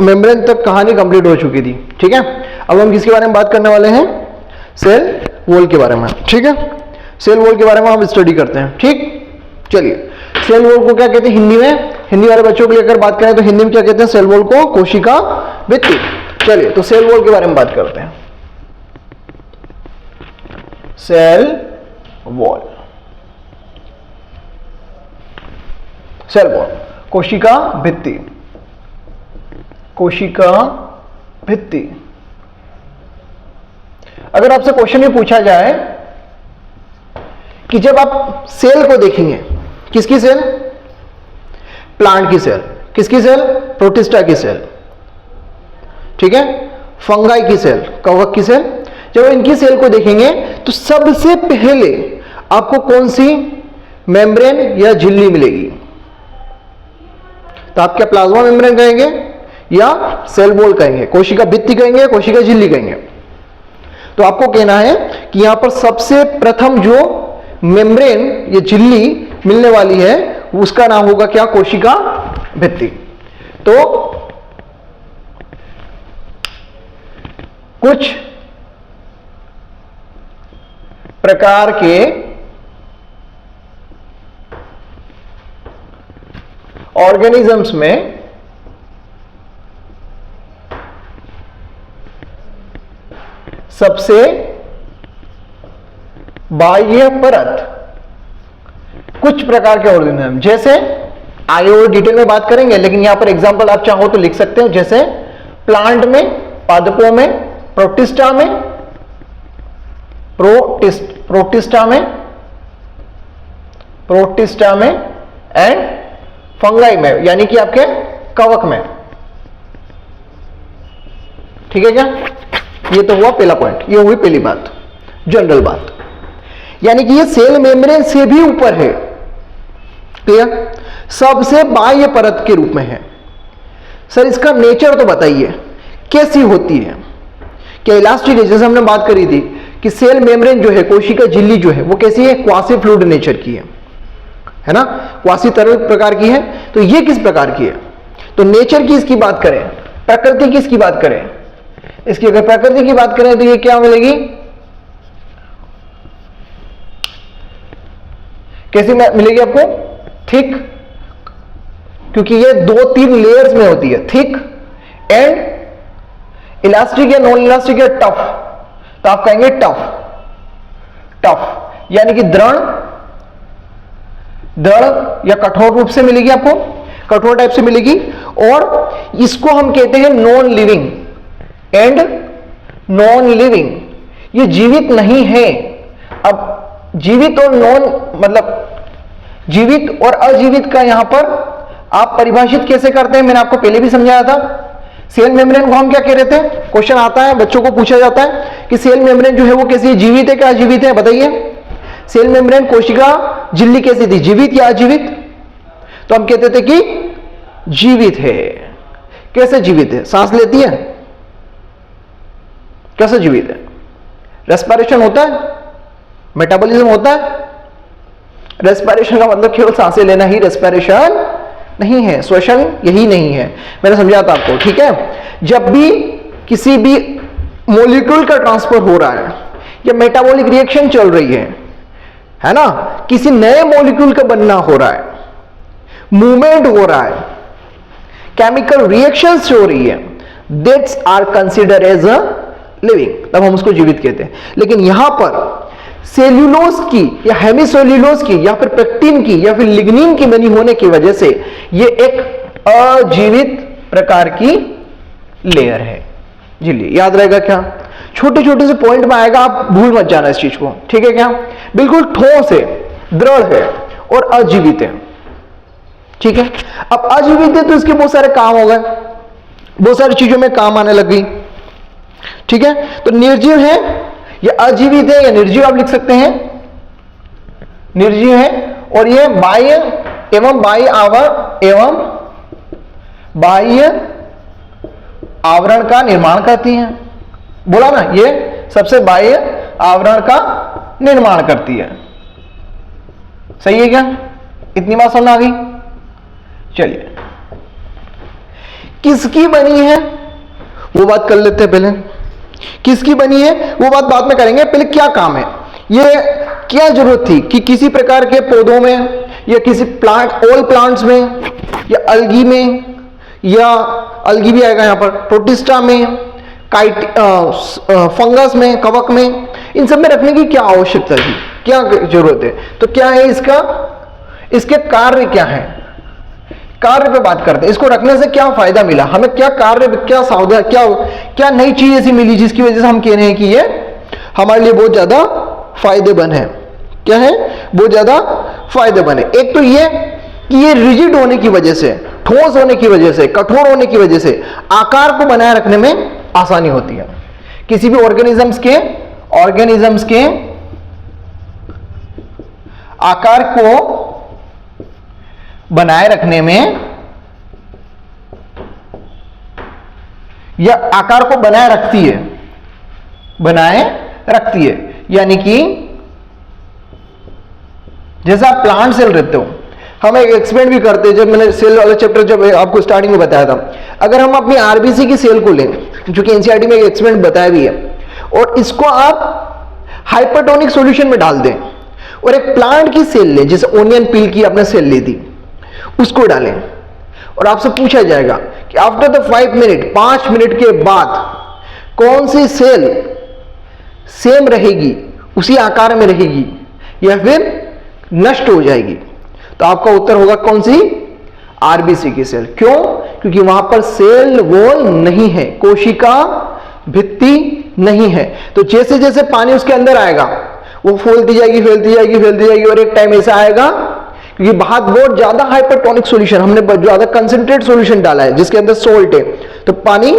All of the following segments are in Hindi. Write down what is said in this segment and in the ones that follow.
मेम्ब्रेन तक कहानी कंप्लीट हो चुकी थी, ठीक है। अब हम किसके बारे में बात करने वाले हैं? सेल वॉल के बारे में, ठीक है। सेल वॉल के बारे में हम स्टडी करते हैं, ठीक। चलिए, सेल वॉल को क्या कहते हैं हिंदी में? हिंदी वाले बच्चों को लेकर बात करें तो हिंदी में क्या कहते हैं सेल वॉल को? कोशिका भित्ति। चलिए, तो सेल वॉल के बारे में बात करते हैं। सेल वॉल, सेल वॉल, कोशिका भित्ति, कोशिका भित्ति। अगर आपसे क्वेश्चन ये पूछा जाए कि जब आप सेल को देखेंगे, किसकी सेल? प्लांट की सेल। किसकी सेल? प्रोटिस्टा की सेल, ठीक है। फंगाई की सेल, कवक की सेल। जब इनकी सेल को देखेंगे तो सबसे पहले आपको कौन सी मेम्ब्रेन या झिल्ली मिलेगी? तो आप क्या प्लाज्मा मेम्ब्रेन कहेंगे या सेल वॉल कहेंगे? कोशिका भित्ति कहेंगे, कोशिका झिल्ली कहेंगे? तो आपको कहना है कि यहां पर सबसे प्रथम जो मेम्ब्रेन या झिल्ली मिलने वाली है उसका नाम होगा क्या? कोशिका भित्ति। तो कुछ प्रकार के ऑर्गेनिजम्स में सबसे बाह्य परत, कुछ प्रकार के ऑर्गेनिज्म, जैसे आगे और डिटेल में बात करेंगे, लेकिन यहां पर एग्जांपल आप चाहो तो लिख सकते हो, जैसे प्लांट में, पादपों में, प्रोटिस्टा में, प्रोटिस्टा में एंड फंगाई में, यानी कि आपके कवक में, ठीक है क्या? ये तो हुआ पहला पॉइंट, ये हुई पहली बात, जनरल बात, यानी कि ये सेल मेम्ब्रेन से भी ऊपर है, क्लियर? सबसे बाह्य परत के रूप में है। सर इसका नेचर तो बताइए कैसी होती है? क्या इलास्टिक है? जैसे हमने बात करी थी कि सेल मेम्ब्रेन जो है, कोशिका झिल्ली जो है, वो कैसी है? क्वासी फ्लूइड नेचर की है ना, क्वासी तरल प्रकार की है। तो ये किस प्रकार की है? तो नेचर की इसकी बात करें, प्रकृति की इसकी बात करें, इसकी अगर प्रकृति की बात करें तो ये क्या मिलेगी? कैसी मिलेगी आपको? थिक, क्योंकि ये 2-3 लेयर्स में होती है, थिक एंड इलास्टिक या नॉन इलास्टिक या टफ। तो आप कहेंगे टफ, टफ यानी कि दृढ़, दृढ़ या कठोर रूप से मिलेगी आपको, कठोर टाइप से मिलेगी। और इसको हम कहते हैं non living and non living, ये जीवित नहीं है। अब जीवित और नॉन मतलब जीवित और अजीवित का यहां पर आप परिभाषित कैसे करते हैं? मैंने आपको पहले भी समझाया था। सेल मेम्ब्रेन को हम क्या कह रहे थे? क्वेश्चन आता है, बच्चों को पूछा जाता है कि सेल मेम्ब्रेन जो है वो कैसी है? जीवित है क्या अजीवित है? बताइए। सेल मेम्ब्रेन कोशिका झिल्ली कैसी थी? जीवित या अजीवित? तो हम कहते थे कि जीवित है। कैसे जीवित है? सांस लेती है? कैसे जीवित है? रेस्पिरेशन होता है, मेटाबॉलिज्म होता है। रेस्पिरेशन का मतलब केवल सांसें लेना ही रेस्पिरेशन नहीं है, श्वसन यही नहीं है, मैंने समझाया था आपको, ठीक है। जब भी किसी भी मॉलिक्यूल का ट्रांसफर हो रहा है या मेटाबॉलिक रिएक्शन चल रही है ना, किसी नए मॉलिक्यूल का बनना हो रहा है, मूवमेंट हो रहा है, केमिकल रिएक्शंस हो रही है, that's are consider as a living, तब हम उसको जीवित कहते हैं। लेकिन यहां पर सेल्यूलोज की या हेमिसेल्यूलोज की या फिर पेक्टिन की या फिर लिग्निन की बनी होने की वजह से ये एक अजीवित प्रकार की लेयर है झिल्ली। याद रहेगा क्या? छोटे छोटे से पॉइंट में आएगा, आप भूल मत जाना इस चीज को, ठीक है क्या? बिल्कुल ठोस है, दृढ़ है और अजीवित है, ठीक है। अब अजीवित है तो इसके बहुत सारे काम हो गए, बहुत सारी चीजों में काम आने लग गई, ठीक है। तो निर्जीव है या अजीवित है या निर्जीव आप लिख सकते हैं, निर्जीव है। और ये बाह्य एवं बाह्य आवरण का निर्माण करती हैं। बोला ना, ये सबसे बाह्य आवरण का निर्माण करती है। सही है क्या? इतनी बात समझ आ गई? चलिए, किसकी बनी है वो बात कर लेते हैं पहले। किसकी बनी है वो बात बाद में करेंगे, पहले क्या काम है, ये क्या जरूरत थी कि किसी प्रकार के पौधों में या किसी प्लांट, ऑल प्लांट्स में या अलगी में, या अलगी भी आएगा यहां पर, प्रोटिस्टा में, फंगस में, कवक में, इन सब में रखने की क्या आवश्यकता थी, क्या जरूरत है। तो क्या है इसका, इसके कार्य क्या है, कार्य पे बात करते हैं। इसको रखने से क्या फायदा मिला हमें, क्या कार्य, क्या सावधान, क्या नई चीज ऐसी मिली जिसकी वजह से हम कह रहे हैं कि ये हमारे लिए बहुत ज्यादा फायदेमंद है। क्या है, बहुत ज्यादा फायदेमंद है। एक तो ये कि ये रिजिड होने की वजह से, ठोस होने की वजह से, कठोर होने की वजह से आकार को बनाए रखने में आसानी होती है। किसी भी ऑर्गेनिजम्स के आकार को बनाए रखने में, या आकार को बनाए रखती है, यानी कि जैसे आप प्लांट सेल रहते हो, हम एक एक्सपेरिमेंट भी करते हैं, जब मैंने सेल वाला चैप्टर जब आपको स्टार्टिंग में बताया था, अगर हम अपनी आरबीसी की सेल को लें, जो कि एनसीईआरटी में एक एक्सपेरिमेंट बताया भी है, और इसको आप हाइपरटोनिक सॉल्यूशन में डाल दें और एक प्लांट की सेल लें, जैसे ओनियन पील की आपने सेल ली थी, उसको डालें और आपसे पूछा जाएगा कि आफ्टर द 5 मिनट के बाद कौन सी सेल सेम रहेगी, उसी आकार में रहेगी, या फिर नष्ट हो जाएगी। तो आपका उत्तर होगा कौन सी, आरबीसी की सेल। क्यों, क्योंकि वहां पर सेल वॉल नहीं है, कोशिका भित्ति नहीं है। तो जैसे जैसे पानी उसके अंदर आएगा वो फैलती जाएगी और एक टाइम ऐसा आएगा, क्योंकि बहुत ज्यादा हाइपरटोनिक सॉल्यूशन, हमने ज्यादा कंसंट्रेट सॉल्यूशन डाला है जिसके अंदर सोल्ट है, तो पानी,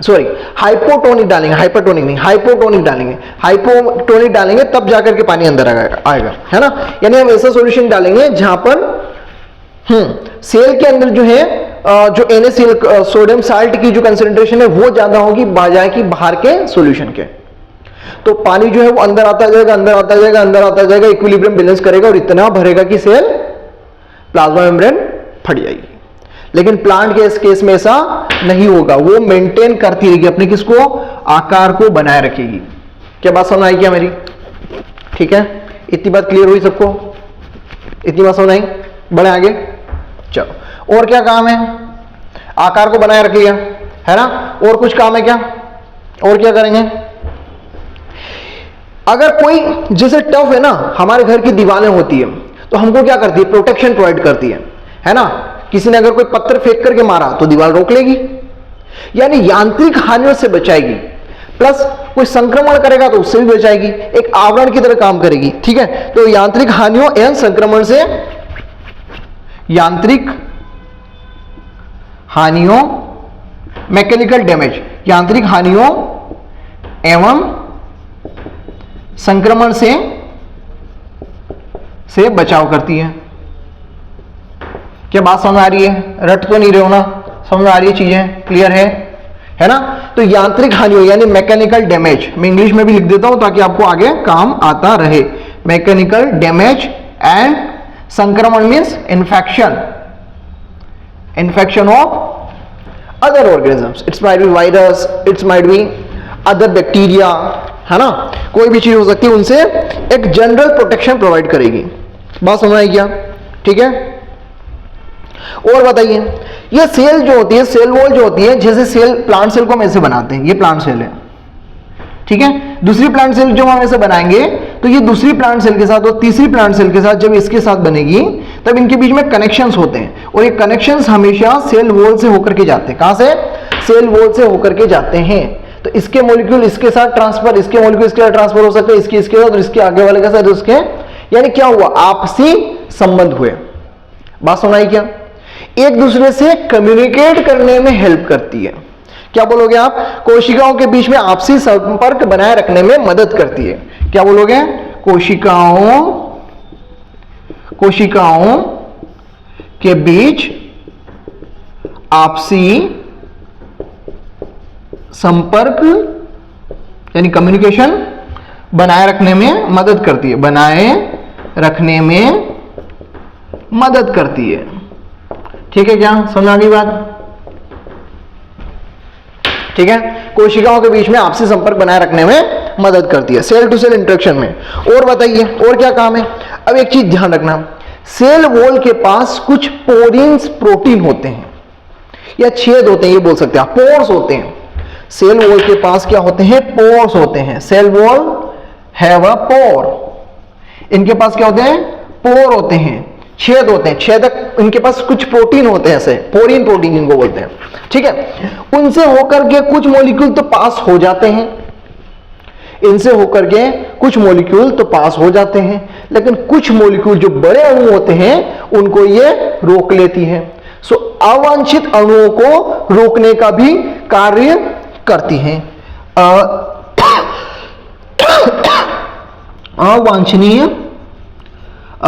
सॉरी हाइपोटोनिक डालेंगे, हाइपरटोनिक नहीं, हाइपोटोनिक डालेंगे तब जाकर के पानी अंदर आएगा, है ना। यानी हम ऐसा सॉल्यूशन डालेंगे जहां पर सेल के अंदर जो है जो NaCl सोडियम साल्ट की जो कंसेंट्रेशन है वो ज्यादा होगी बजाय की बाहर के सॉल्यूशन के। तो पानी जो है वो अंदर आता जाएगा, इक्विलिब्रियम बैलेंस करेगा और इतना भरेगा कि सेल प्लाज्मा मेम्ब्रेन फट जाएगी। लेकिन प्लांट के इस केस में ऐसा नहीं होगा, वो मेंटेन करती रहेगी अपने किसको, आकार को बनाए रखेगी। क्या बात समझ आई क्या मेरी, ठीक है, इतनी बात क्लियर हुई सबको, इतनी बात समझ आई, बढ़े आगे। चलो, और क्या काम है, आकार को बनाए रखेगा, है ना। और कुछ काम है क्या, और क्या करेंगे, अगर कोई जैसे टफ है ना, हमारे घर की दीवारें होती है तो हमको क्या करती है, प्रोटेक्शन प्रोवाइड करती है ना। किसी ने अगर कोई पत्थर फेंक करके मारा तो दीवार रोक लेगी, यानी यांत्रिक हानियों से बचाएगी, प्लस कोई संक्रमण करेगा तो उससे भी बचाएगी, एक आवरण की तरह काम करेगी, ठीक है। तो यांत्रिक हानियों एवं संक्रमण से, यांत्रिक हानियों, मैकेनिकल डैमेज, यांत्रिक हानियों एवं संक्रमण से बचाव करती है। क्या बात समझ आ रही है, रट तो नहीं रहे हो ना, समझ आ रही है, चीजें क्लियर है ना। तो यांत्रिक हानियों यानी मैकेनिकल डैमेज, मैं इंग्लिश में भी लिख देता हूं ताकि आपको आगे काम आता रहे। मैकेनिकल डैमेज एंड संक्रमण means infection of other organisms, it's might be virus, it's might be other bacteria, है ना, कोई भी चीज हो सकती है, उनसे एक जनरल प्रोटेक्शन प्रोवाइड करेगी। बात समझ आई क्या, ठीक है। और बताइए, ये सेल जो होती है, सेल वॉल जो होती है, जैसे सेल, प्लांट सेल को हम ऐसे बनाते हैं, ये प्लांट सेल है, ठीक है। दूसरी प्लांट सेल जो हम ऐसे बनाएंगे तो ये दूसरी प्लांट सेल के साथ और तीसरी प्लांट सेल के साथ जब इसके साथ बनेगी तब इनके बीच में कनेक्शंस होते हैं, और ये कनेक्शंस हमेशा सेल वॉल से होकर के जाते हैं। कहां से, सेल वॉल से होकर के जाते हैं। तो इसके मॉलिक्यूल इसके साथ ट्रांसफर, इसके मॉलिक्यूल इसके साथ ट्रांसफर हो सकते हैं, इसके साथ और इसके आगे वाले के साथ उसके, यानी क्या हुआ, आपसी संबंध हुए। बात सुनाई क्या, एक दूसरे से कम्युनिकेट करने में हेल्प करती है। क्या बोलोगे आप, कोशिकाओं के बीच में आपसी संपर्क बनाए रखने में मदद करती है। क्या बोलोगे, कोशिकाओं के बीच आपसी संपर्क यानी कम्युनिकेशन बनाए रखने में मदद करती है, बनाए रखने में मदद करती है, ठीक है, क्या समझ आ गई बात? ठीक है, कोशिकाओं के बीच में आपसी संपर्क बनाए रखने में मदद करती है, सेल टू सेल इंटरेक्शन में। और बताइए और क्या काम है? अब एक चीज ध्यान रखना, सेल वॉल के पास कुछ पोरिन्स प्रोटीन होते हैं या छेद होते हैं, ये बोल सकते हैं, पोर्स होते हैं। सेल वॉल के पास क्या होते हैं? पोर्स होते हैं। सेल वॉल हैव अ पोर, इनके पास क्या होते हैं? पोर होते हैं, छेद होते हैं, छेदक। इनके पास कुछ प्रोटीन होते हैं, ऐसे पोरिन प्रोटीन इनको बोलते हैं। ठीक है, उनसे होकर के कुछ मॉलिक्यूल तो पास हो जाते हैं, इनसे होकर के कुछ मॉलिक्यूल तो पास हो जाते हैं, लेकिन कुछ मॉलिक्यूल जो बड़े अणु होते हैं उनको ये रोक लेती है। सो अवांछित अणुओं को रोकने का भी कार्य करती हैं।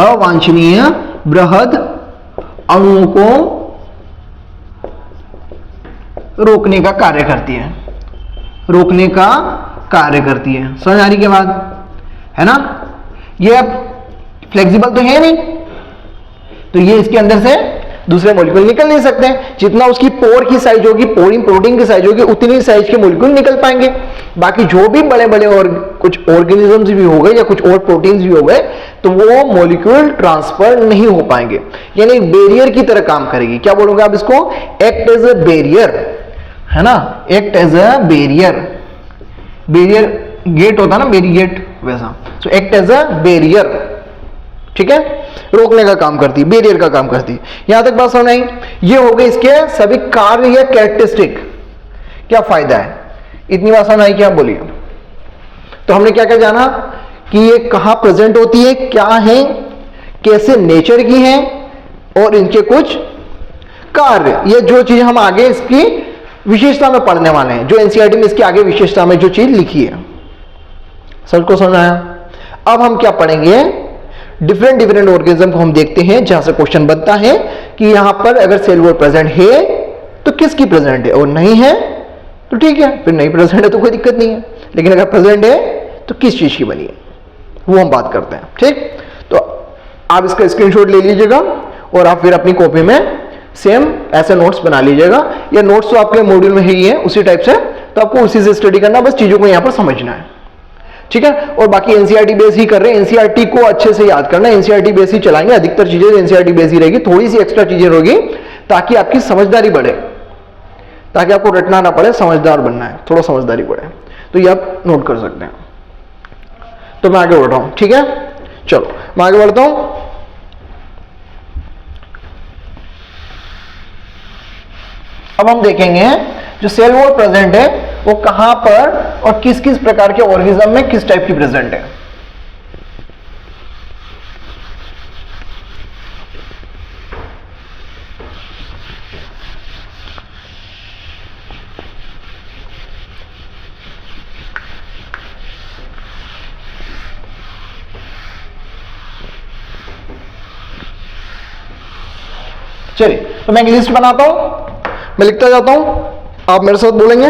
अवांछनीय बृहद अणुओं को रोकने का कार्य करती है, रोकने का कार्य करती है। समझ आ रही क्या बात है ना? ये अब फ्लेक्सिबल तो है नहीं, तो ये इसके अंदर से दूसरे मॉलिक्यूल निकल नहीं सकते। जितना उसकी पोर की साइज होगी, पोरिन प्रोटीन की साइज होगी, उतनी साइज के मॉलिक्यूल निकल पाएंगे। बाकी जो भी बड़े बड़े और कुछ ऑर्गेनिजम्स भी हो गए या कुछ और प्रोटीन्स भी हो गए, तो वो मॉलिक्यूल ट्रांसफर नहीं हो पाएंगे, यानी बैरियर की तरह काम करेगी। क्या बोलोगे आप इसको? एक्ट एज अ बैरियर, है ना? Act as a barrier. Barrier gate होता है ना, बैरिगेट, वैसा। So act as a barrier, ठीक है, रोकने का काम करती है, बैरियर का काम करती है। यहां तक बात समझ आई? ये हो गए इसके सभी कार्य या कैरेक्टरिस्टिक। क्या फायदा है? इतनी बात समझ आई क्या? बोलिए। तो हमने क्या क्या जाना कि ये कहां प्रेजेंट होती है, क्या है, कैसे नेचर की है, और इनके कुछ कार्य। ये जो चीज हम आगे इसकी विशेषता में पढ़ने वाले हैं, जो एनसीईआरटी में इसके आगे विशेषता में जो चीज लिखी है। सबको समझ आया? अब हम क्या पढ़ेंगे? डिफरेंट ऑर्गेनिज्म को हम देखते हैं, जहां से क्वेश्चन बनता है कि यहां पर अगर सेल वॉल प्रेजेंट है तो किसकी प्रेजेंट है, और नहीं है तो ठीक है, फिर नहीं प्रेजेंट है तो कोई दिक्कत नहीं है, लेकिन अगर प्रेजेंट है तो किस चीज की बनी है वो हम बात करते हैं। ठीक, तो आप इसका स्क्रीनशॉट ले लीजिएगा और आप फिर अपनी कॉपी में सेम ऐसे नोट्स बना लीजिएगा। या नोट्स तो आपके मॉड्यूल में ही है उसी टाइप से, तो आपको उसी से स्टडी करना, बस चीजों को यहां पर समझना है। ठीक है, और बाकी एनसीईआरटी बेस ही कर रहे हैं, एनसीईआरटी को अच्छे से याद करना, एनसीईआरटी बेस ही चलाएंगे, अधिकतर चीजें एनसीईआरटी बेस ही रहेगी, थोड़ी सी एक्स्ट्रा चीजें होगी ताकि आपकी समझदारी बढ़े, ताकि आपको रटना ना पड़े, समझदार बनना है, थोड़ा समझदारी बढ़े। तो ये आप नोट कर सकते हैं। तो मैं आगे बढ़ रहा हूं, ठीक है, चलो मैं आगे बढ़ता हूं। अब हम देखेंगे जो सेल वॉल प्रेजेंट है वो कहां पर और किस किस प्रकार के ऑर्गेनिज्म में किस टाइप की प्रेजेंट है। चलिए, तो मैं एक लिस्ट बनाता हूं, मैं लिखता जाता हूं, आप मेरे साथ बोलेंगे,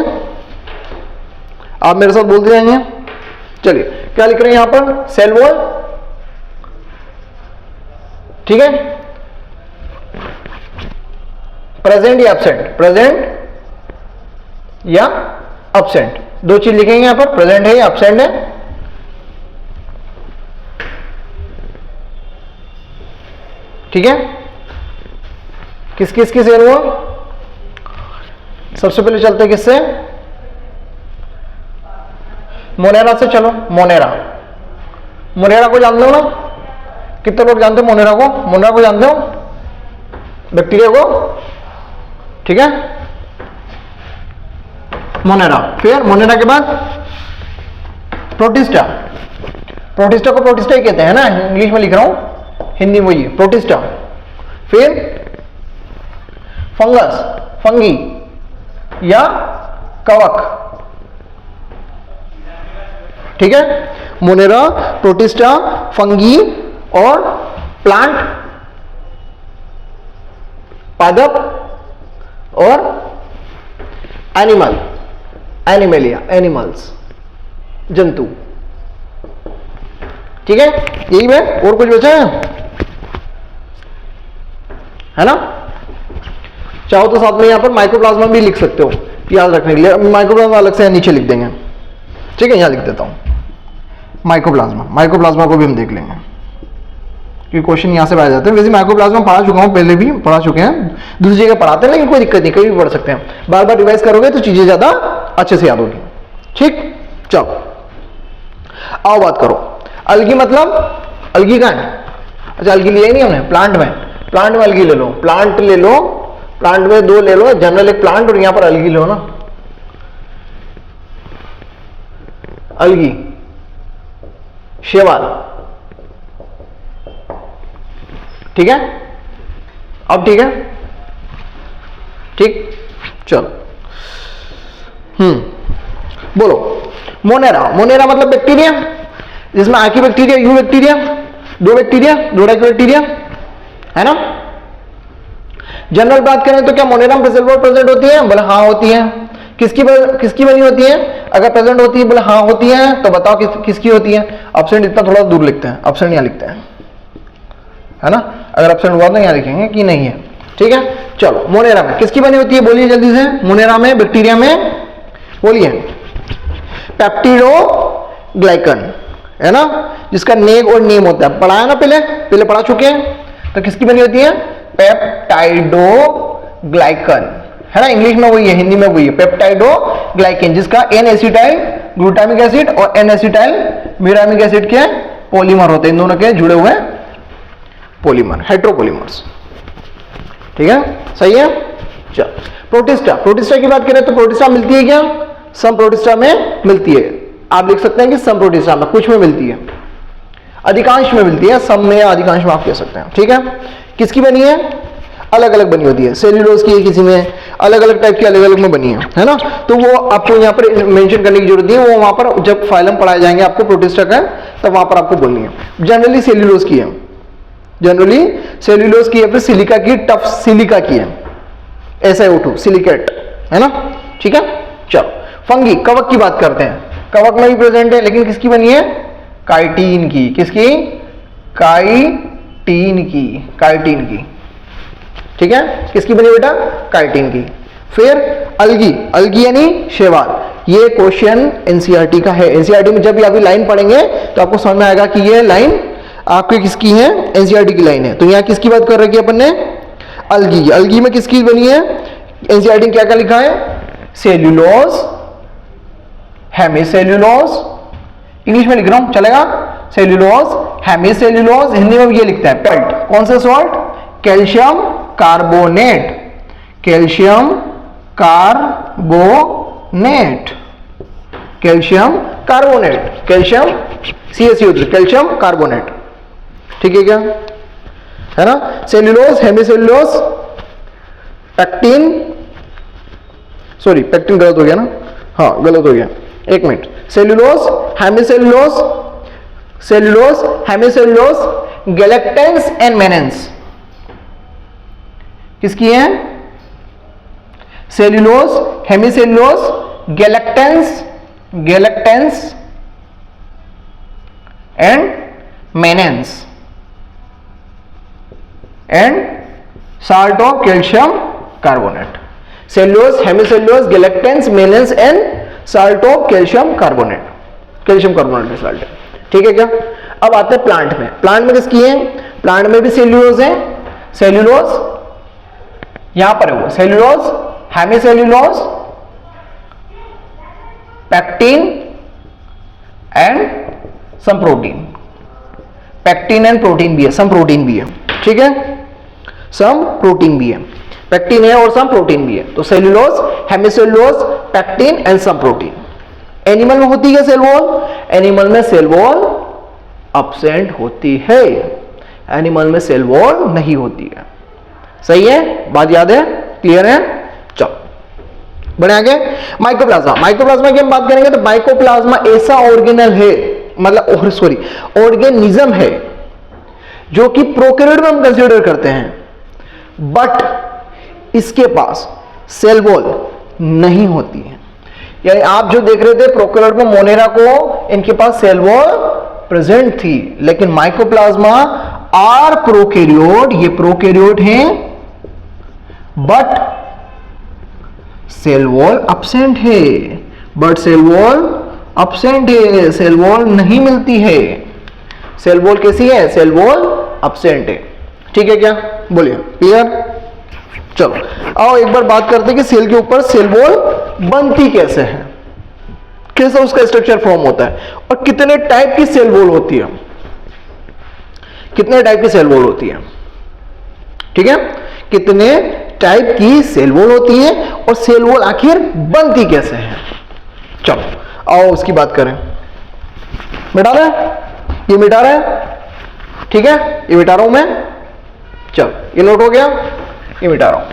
आप मेरे साथ बोलते जाएंगे। चलिए, क्या लिख रहे हैं यहां पर? सेल वॉल, ठीक है, प्रेजेंट या एब्सेंट, प्रेजेंट या एब्सेंट, दो चीज लिखेंगे यहां पर, प्रेजेंट है या एब्सेंट है। ठीक है, किस किस की सेल वॉल? सबसे पहले चलते किससे? मोनेरा से। चलो, मोनेरा, मोनेरा को जानते हो ना? कितने लोग जानते हो मोनेरा को? मोनेरा को जानते हो? बैक्टीरिया को, ठीक है, मोनेरा। फिर मोनेरा के बाद प्रोटिस्टा, प्रोटिस्टा को प्रोटिस्टा ही कहते हैं ना, इंग्लिश में लिख रहा हूं, हिंदी में वही प्रोटिस्टा। फिर फंगस, फंगी या कवक, ठीक है, मोनेरा, प्रोटिस्टा, फंगी और प्लांट, पादप और एनिमल, एनिमेलिया, एनिमल्स, जंतु। ठीक है, यही में और कुछ बचा है ना? चाहो तो साथ में यहाँ पर माइक्रोप्लाज्मा भी लिख सकते हो याद रखने के लिए। माइक्रोप्लाज्मा अलग से नीचे लिख देंगे, ठीक है, यहाँ लिख देता हूँ माइक्रोप्लाज्मा। माइक्रोप्लाज्मा को भी हम देख लेंगे क्योंकि क्वेश्चन यहाँ से आ जाते हैं। वैसे माइक्रोप्लाज्मा पढ़ा चुका हूँ, पहले भी पढ़ा चुके हैं, दूसरी जगह पढ़ाते हैं, लेकिन कोई दिक्कत नहीं, कहीं भी पढ़ सकते हैं। बार बार रिवाइज करोगे तो चीजें ज्यादा अच्छे से याद होगी। ठीक, चलो आओ बात करो। अलगी मतलब अलगी कहाँ है? अच्छा अलगी लिया ही नहीं हमने, प्लांट में। प्लांट में अलगी ले लो, प्लांट ले लो, प्लांट में दो ले लो, जनरल एक प्लांट और यहां पर अलगी लो ना। अलगी, शैवाल, ठीक है, अब ठीक है, ठीक, चलो बोलो। मोनेरा, मोनेरा मतलब बैक्टीरिया, जिसमें आर्की बैक्टीरिया, यू बैक्टीरिया, दो बैक्टीरिया, दो बैक्टीरिया है ना। जनरल बात करें तो क्या मोनेरा में सेल वॉल प्रेजेंट होती है? बोले हाँ होती है। किसकी बनी होती है? अगर प्रेजेंट होती है बोले हाँ होती है, तो बताओ किसकी होती है? ऑप्शन इतना थोड़ा दूर लिखते हैं, ऑप्शन यहाँ लिखते हैं, है ना। अगर ऑप्शन हुआ तो यहाँ लिखेंगे कि नहीं है, ठीक है। चलो मोनेरा में किसकी बनी होती है बोलिए जल्दी से। मोनेरा में, बैक्टीरिया में बोलिए। पेप्टिडोग्लाइकन है ना, जिसका नेक और नेम होता है, पढ़ा है ना, पहले पढ़ा चुके हैं। तो किसकी बनी होती है? पेप्टाइडोग्लाइकन, है ना। इंग्लिश में वही है, हिंदी में वही है, पेप्टाइडोग्लाइकन, जिसका एन एसिटाइल ग्लूटामिक एसिड और एन एसिटाइल म्यूरामिक एसिड के पॉलीमर होते हैं, इन दोनों के जुड़े हुए पॉलीमर, हेट्रोपॉलीमर्स, ठीक है, सही है। चल प्रोटिस्टा, प्रोटिस्टा की बात करें तो प्रोटिस्टा मिलती है क्या? सम प्रोटिस्टा में मिलती है। आप लिख सकते हैं कि सम प्रोटिस्टा में, कुछ में मिलती है, अधिकांश में मिलती है, सम में या अधिकांश में आप कह सकते हैं, ठीक है। किसकी बनी है? अलग अलग बनी होती है, सेल्यूलोज की है, किसी में अलग अलग टाइप की अलग अलग में बनी है ना। तो वो आपको यहाँ पर मेंशन करने की जरूरत नहीं है, वो वहां पर जब फाइलम पढ़ाए जाएंगे आपको प्रोटिस्टा का, तब वहां पर आपको बोलनी है। जनरली सेल्यूलोज की है, जनरली सेल्यूलोज की है, फिर सिलिका की, टफ सिलिका की है, SiO2 सिलिकेट, है ना, ठीक है। चलो फंगी, कवक की बात करते हैं। कवक में भी प्रेजेंट है, लेकिन किसकी बनी है? काइटिन की। किसकी? काइटिन की, काइटिन की, ठीक है। किसकी बनी बेटा? काइटिन की। फिर अलगी, अलगी यानी शैवाल। ये क्वेश्चन एनसीईआरटी का है। एनसीईआरटी में जब भी अभी लाइन पढ़ेंगे तो आपको समझ में आएगा कि ये लाइन आपकी किसकी है, एनसीईआरटी की लाइन है। तो यहां किसकी बात कर रखी है अपन ने? अलगी। अलगी में किसकी बनी है? एनसीईआरटी क्या क्या लिखा है? सेल्यूलोज, हेमीसेल्यूलोज, इंग्लिश में लिख रहा हूं चलेगा, सेल्यूलोज, हेमीसेल्यूलोज, हिंदी में भी ये लिखता है पेल्ट। कौन सा salt? Calcium carbonate, calcium carbonate, calcium carbonate, calcium CaCO3, calcium carbonate, ठीक है क्या, है ना। Cellulose, hemicellulose, pectin, sorry pectin गलत हो गया ना, हाँ गलत हो गया, एक minute. Cellulose, hemicellulose, cellulose, hemicellulose, galactans and mannans किसकी है? Cellulose, hemicellulose, galactans, galactans and mannans and salt of calcium carbonate. Cellulose, hemicellulose, galactans, mannans and salt of calcium carbonate, calcium carbonate में साल्ट है, ठीक है क्या। अब आते हैं प्लांट में। प्लांट में किसकी है? प्लांट में भी सेल्यूलोज है, सेल्यूलोज यहां पर है वो, cellulose, hemicellulose, pectin and some protein. Pectin and protein भी है, सम प्रोटीन भी है, ठीक है, सम प्रोटीन भी है, पैक्टिन है और सम प्रोटीन भी है। तो cellulose, hemicellulose, pectin and some protein. Animal में होती है सेल वॉल? एनिमल में सेल वॉल एब्सेंट होती है, एनिमल में सेल वॉल नहीं होती है, सही है, बात याद है, क्लियर है। चलो बढ़े आगे। माइकोप्लाज्मा, माइकोप्लाज्मा की हम बात करेंगे तो माइकोप्लाज्मा ऐसा ऑर्गेनल है, मतलब सॉरी ऑर्गेनिज्म है जो कि प्रोकैरियोट में हम कंसीडर करते हैं, बट इसके पास सेल वॉल नहीं होती है। यानी आप जो देख रहे थे प्रोकैरियोट में मोनेरा को, इनके पास सेल वॉल प्रेजेंट थी, लेकिन माइकोप्लाज्मा आर प्रोकैरियोट, ये प्रोकैरियोट हैं बट सेल वॉल absent है, बट सेल वॉल absent है, सेल वॉल नहीं मिलती है। सेल वॉल कैसी है? सेल वॉल absent है। ठीक है क्या? बोलिए, क्लियर? चलो आओ एक बार बात करते हैं कि सेल के ऊपर सेल वॉल बनती कैसे है, कैसे उसका स्ट्रक्चर फॉर्म होता है, और कितने टाइप की सेल वॉल होती है, कितने टाइप की सेल वॉल होती है। ठीक है, कितने टाइप की सेल वॉल होती है और सेल वॉल आखिर बनती कैसे है। चलो आओ उसकी बात करें। मिटा रहा है, ये मिटा रहा है, ठीक है, ये मिटा रहा हूं मैं। चलो ये नोट हो गया, ये मिटा रहा हूं।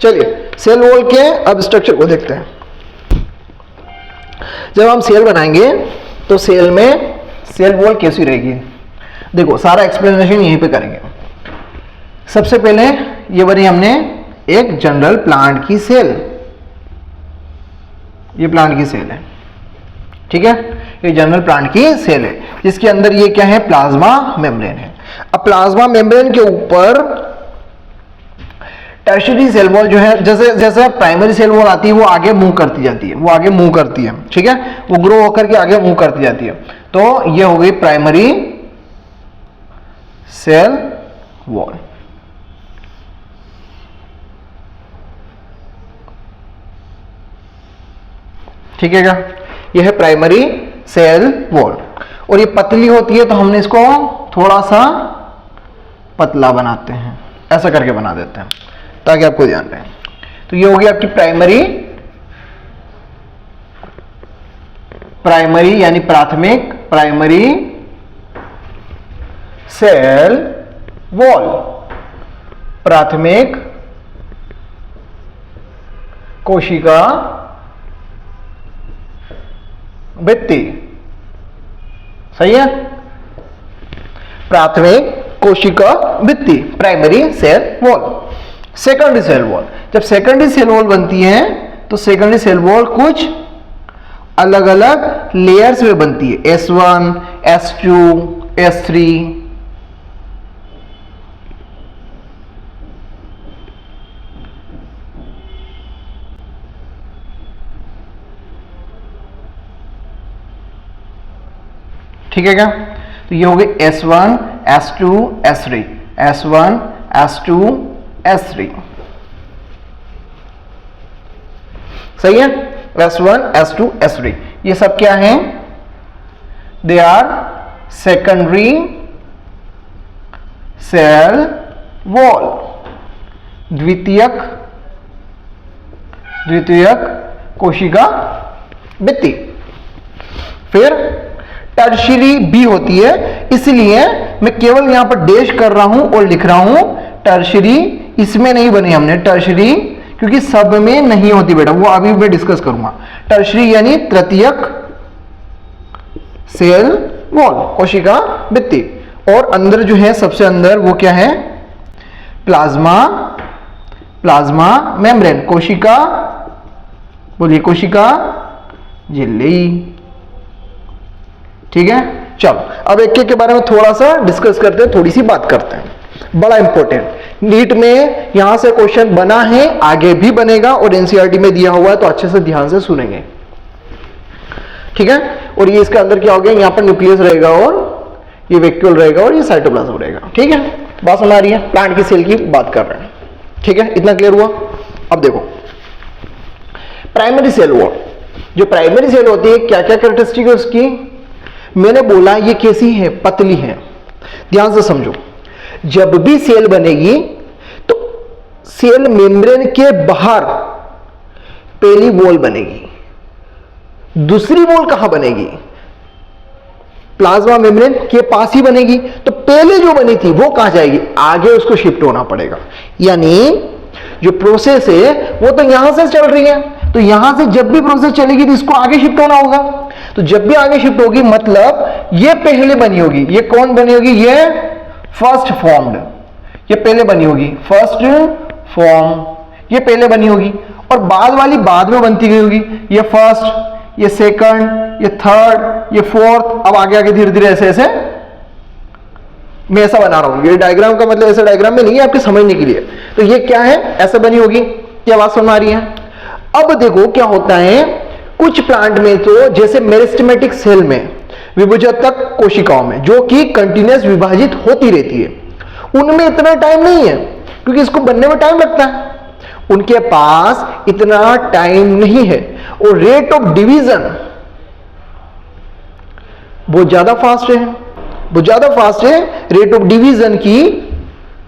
चलिए सेल वॉल के अब स्ट्रक्चर को देखते हैं। जब हम सेल बनाएंगे तो सेल में सेल वॉल कैसी रहेगी, देखो सारा एक्सप्लेनेशन यहीं पे करेंगे। सबसे पहले ये बनी हमने एक जनरल प्लांट की सेल, ये प्लांट की सेल है, ठीक है, ये जनरल प्लांट की सेल है जिसके अंदर ये क्या है? प्लाज्मा मेम्ब्रेन है। अब प्लाज्मा मेम्ब्रेन के ऊपर टर्शियरी सेल वॉल जो है, जैसे जैसे प्राइमरी सेल वॉल आती है वो आगे मूव करती जाती है, वो आगे मूव करती है, ठीक है, वो ग्रो होकर के आगे मूव करती जाती है। तो ये हो गई प्राइमरी सेल वॉल। ठीक है क्या? यह है प्राइमरी सेल वॉल, और ये पतली होती है तो हमने इसको थोड़ा सा पतला बनाते हैं, ऐसा करके बना देते हैं ताकि आपको ध्यान रहे। तो ये होगी आपकी प्राइमरी यानी प्राथमिक, प्राइमरी सेल वॉल, प्राथमिक कोशिका भित्ति। सही है, प्राथमिक कोशिका भित्ति, primary cell wall. Secondary cell wall, जब सेकेंडरी सेल वॉल बनती है तो सेकेंडरी सेल वॉल कुछ अलग अलग लेयर्स में बनती है, S1, S2, S3। ठीक है क्या? तो ये हो गए S1, S2, S3, S1, S2, S3। सही है, S1, S2, S3 ये सब क्या है? They are secondary cell wall, द्वितीयक कोशिका भित्ति। फिर टर्शियरी भी होती है, इसलिए मैं केवल यहां पर डैश कर रहा हूं और लिख रहा हूं टर्शियरी। इसमें नहीं बनी हमने टर्शियरी, क्योंकि सब में नहीं होती बेटा, वो अभी मैं डिस्कस करूंगा। टर्शियरी यानी तृतीयक सेल वॉल, कोशिका भित्ति, और अंदर जो है सबसे अंदर वो क्या है? प्लाज्मा मेम्ब्रेन, कोशिका, बोलिए कोशिका झिल्ली। ठीक है, चलो अब एक एक के बारे में थोड़ा सा डिस्कस करते हैं, थोड़ी सी बात करते हैं। बड़ा इंपॉर्टेंट, नीट में यहां से क्वेश्चन बना है, आगे भी बनेगा, और एनसीईआरटी में दिया हुआ है, तो अच्छे से ध्यान से सुनेंगे। ठीक है, और ये इसके अंदर क्या हो गया? यहां पर न्यूक्लियस रहेगा और ये वैक्यूल रहेगा और ये साइटोप्लाज्म रहेगा। ठीक है, बात समझ आ रही है? प्लांट की सेल की बात कर रहे हैं। ठीक है, इतना क्लियर हुआ? अब देखो प्राइमरी सेल वॉल, जो प्राइमरी सेल होती है क्या क्या कैरेक्टरिस्टिक है उसकी? मैंने बोला ये कैसी है? पतली है। ध्यान से समझो, जब भी सेल बनेगी तो सेल मेम्ब्रेन के बाहर पहली वॉल बनेगी, दूसरी वॉल कहां बनेगी? प्लाज्मा मेम्ब्रेन के पास ही बनेगी। तो पहले जो बनी थी वो कहां जाएगी? आगे उसको शिफ्ट होना पड़ेगा। यानी जो प्रोसेस है वो तो यहां से चल रही है, तो यहां से जब भी प्रोसेस चलेगी तो इसको आगे शिफ्ट होना होगा। तो जब भी आगे शिफ्ट होगी मतलब ये पहले बनी होगी। ये कौन बनी होगी? ये फर्स्ट फॉर्म्ड, ये पहले बनी होगी, फर्स्ट फॉर्म ये पहले बनी होगी, और बाद वाली बाद में बनती गई होगी। ये फर्स्ट, ये सेकंड, ये थर्ड, ये फोर्थ, अब आगे आगे धीरे धीरे ऐसे ऐसे मैं ऐसा बना रहा हूं। ये डायग्राम का मतलब ऐसा डायग्राम में नहीं है, आपके समझने के लिए। तो ये क्या है? ऐसे बनी होगी। ये आवाज समझ आ रही है? अब देखो क्या होता है, कुछ प्लांट में तो जैसे मेरिस्टेमेटिक सेल में विभजक कोशिकाओं में जो कि कंटिन्यूअस विभाजित होती रहती है, उनमें इतना टाइम नहीं है क्योंकि इसको बनने में टाइम लगता है। उनके पास इतना टाइम नहीं है और रेट ऑफ डिवीजन बहुत ज्यादा फास्ट है, बहुत ज्यादा फास्ट है। रेट ऑफ डिवीजन की,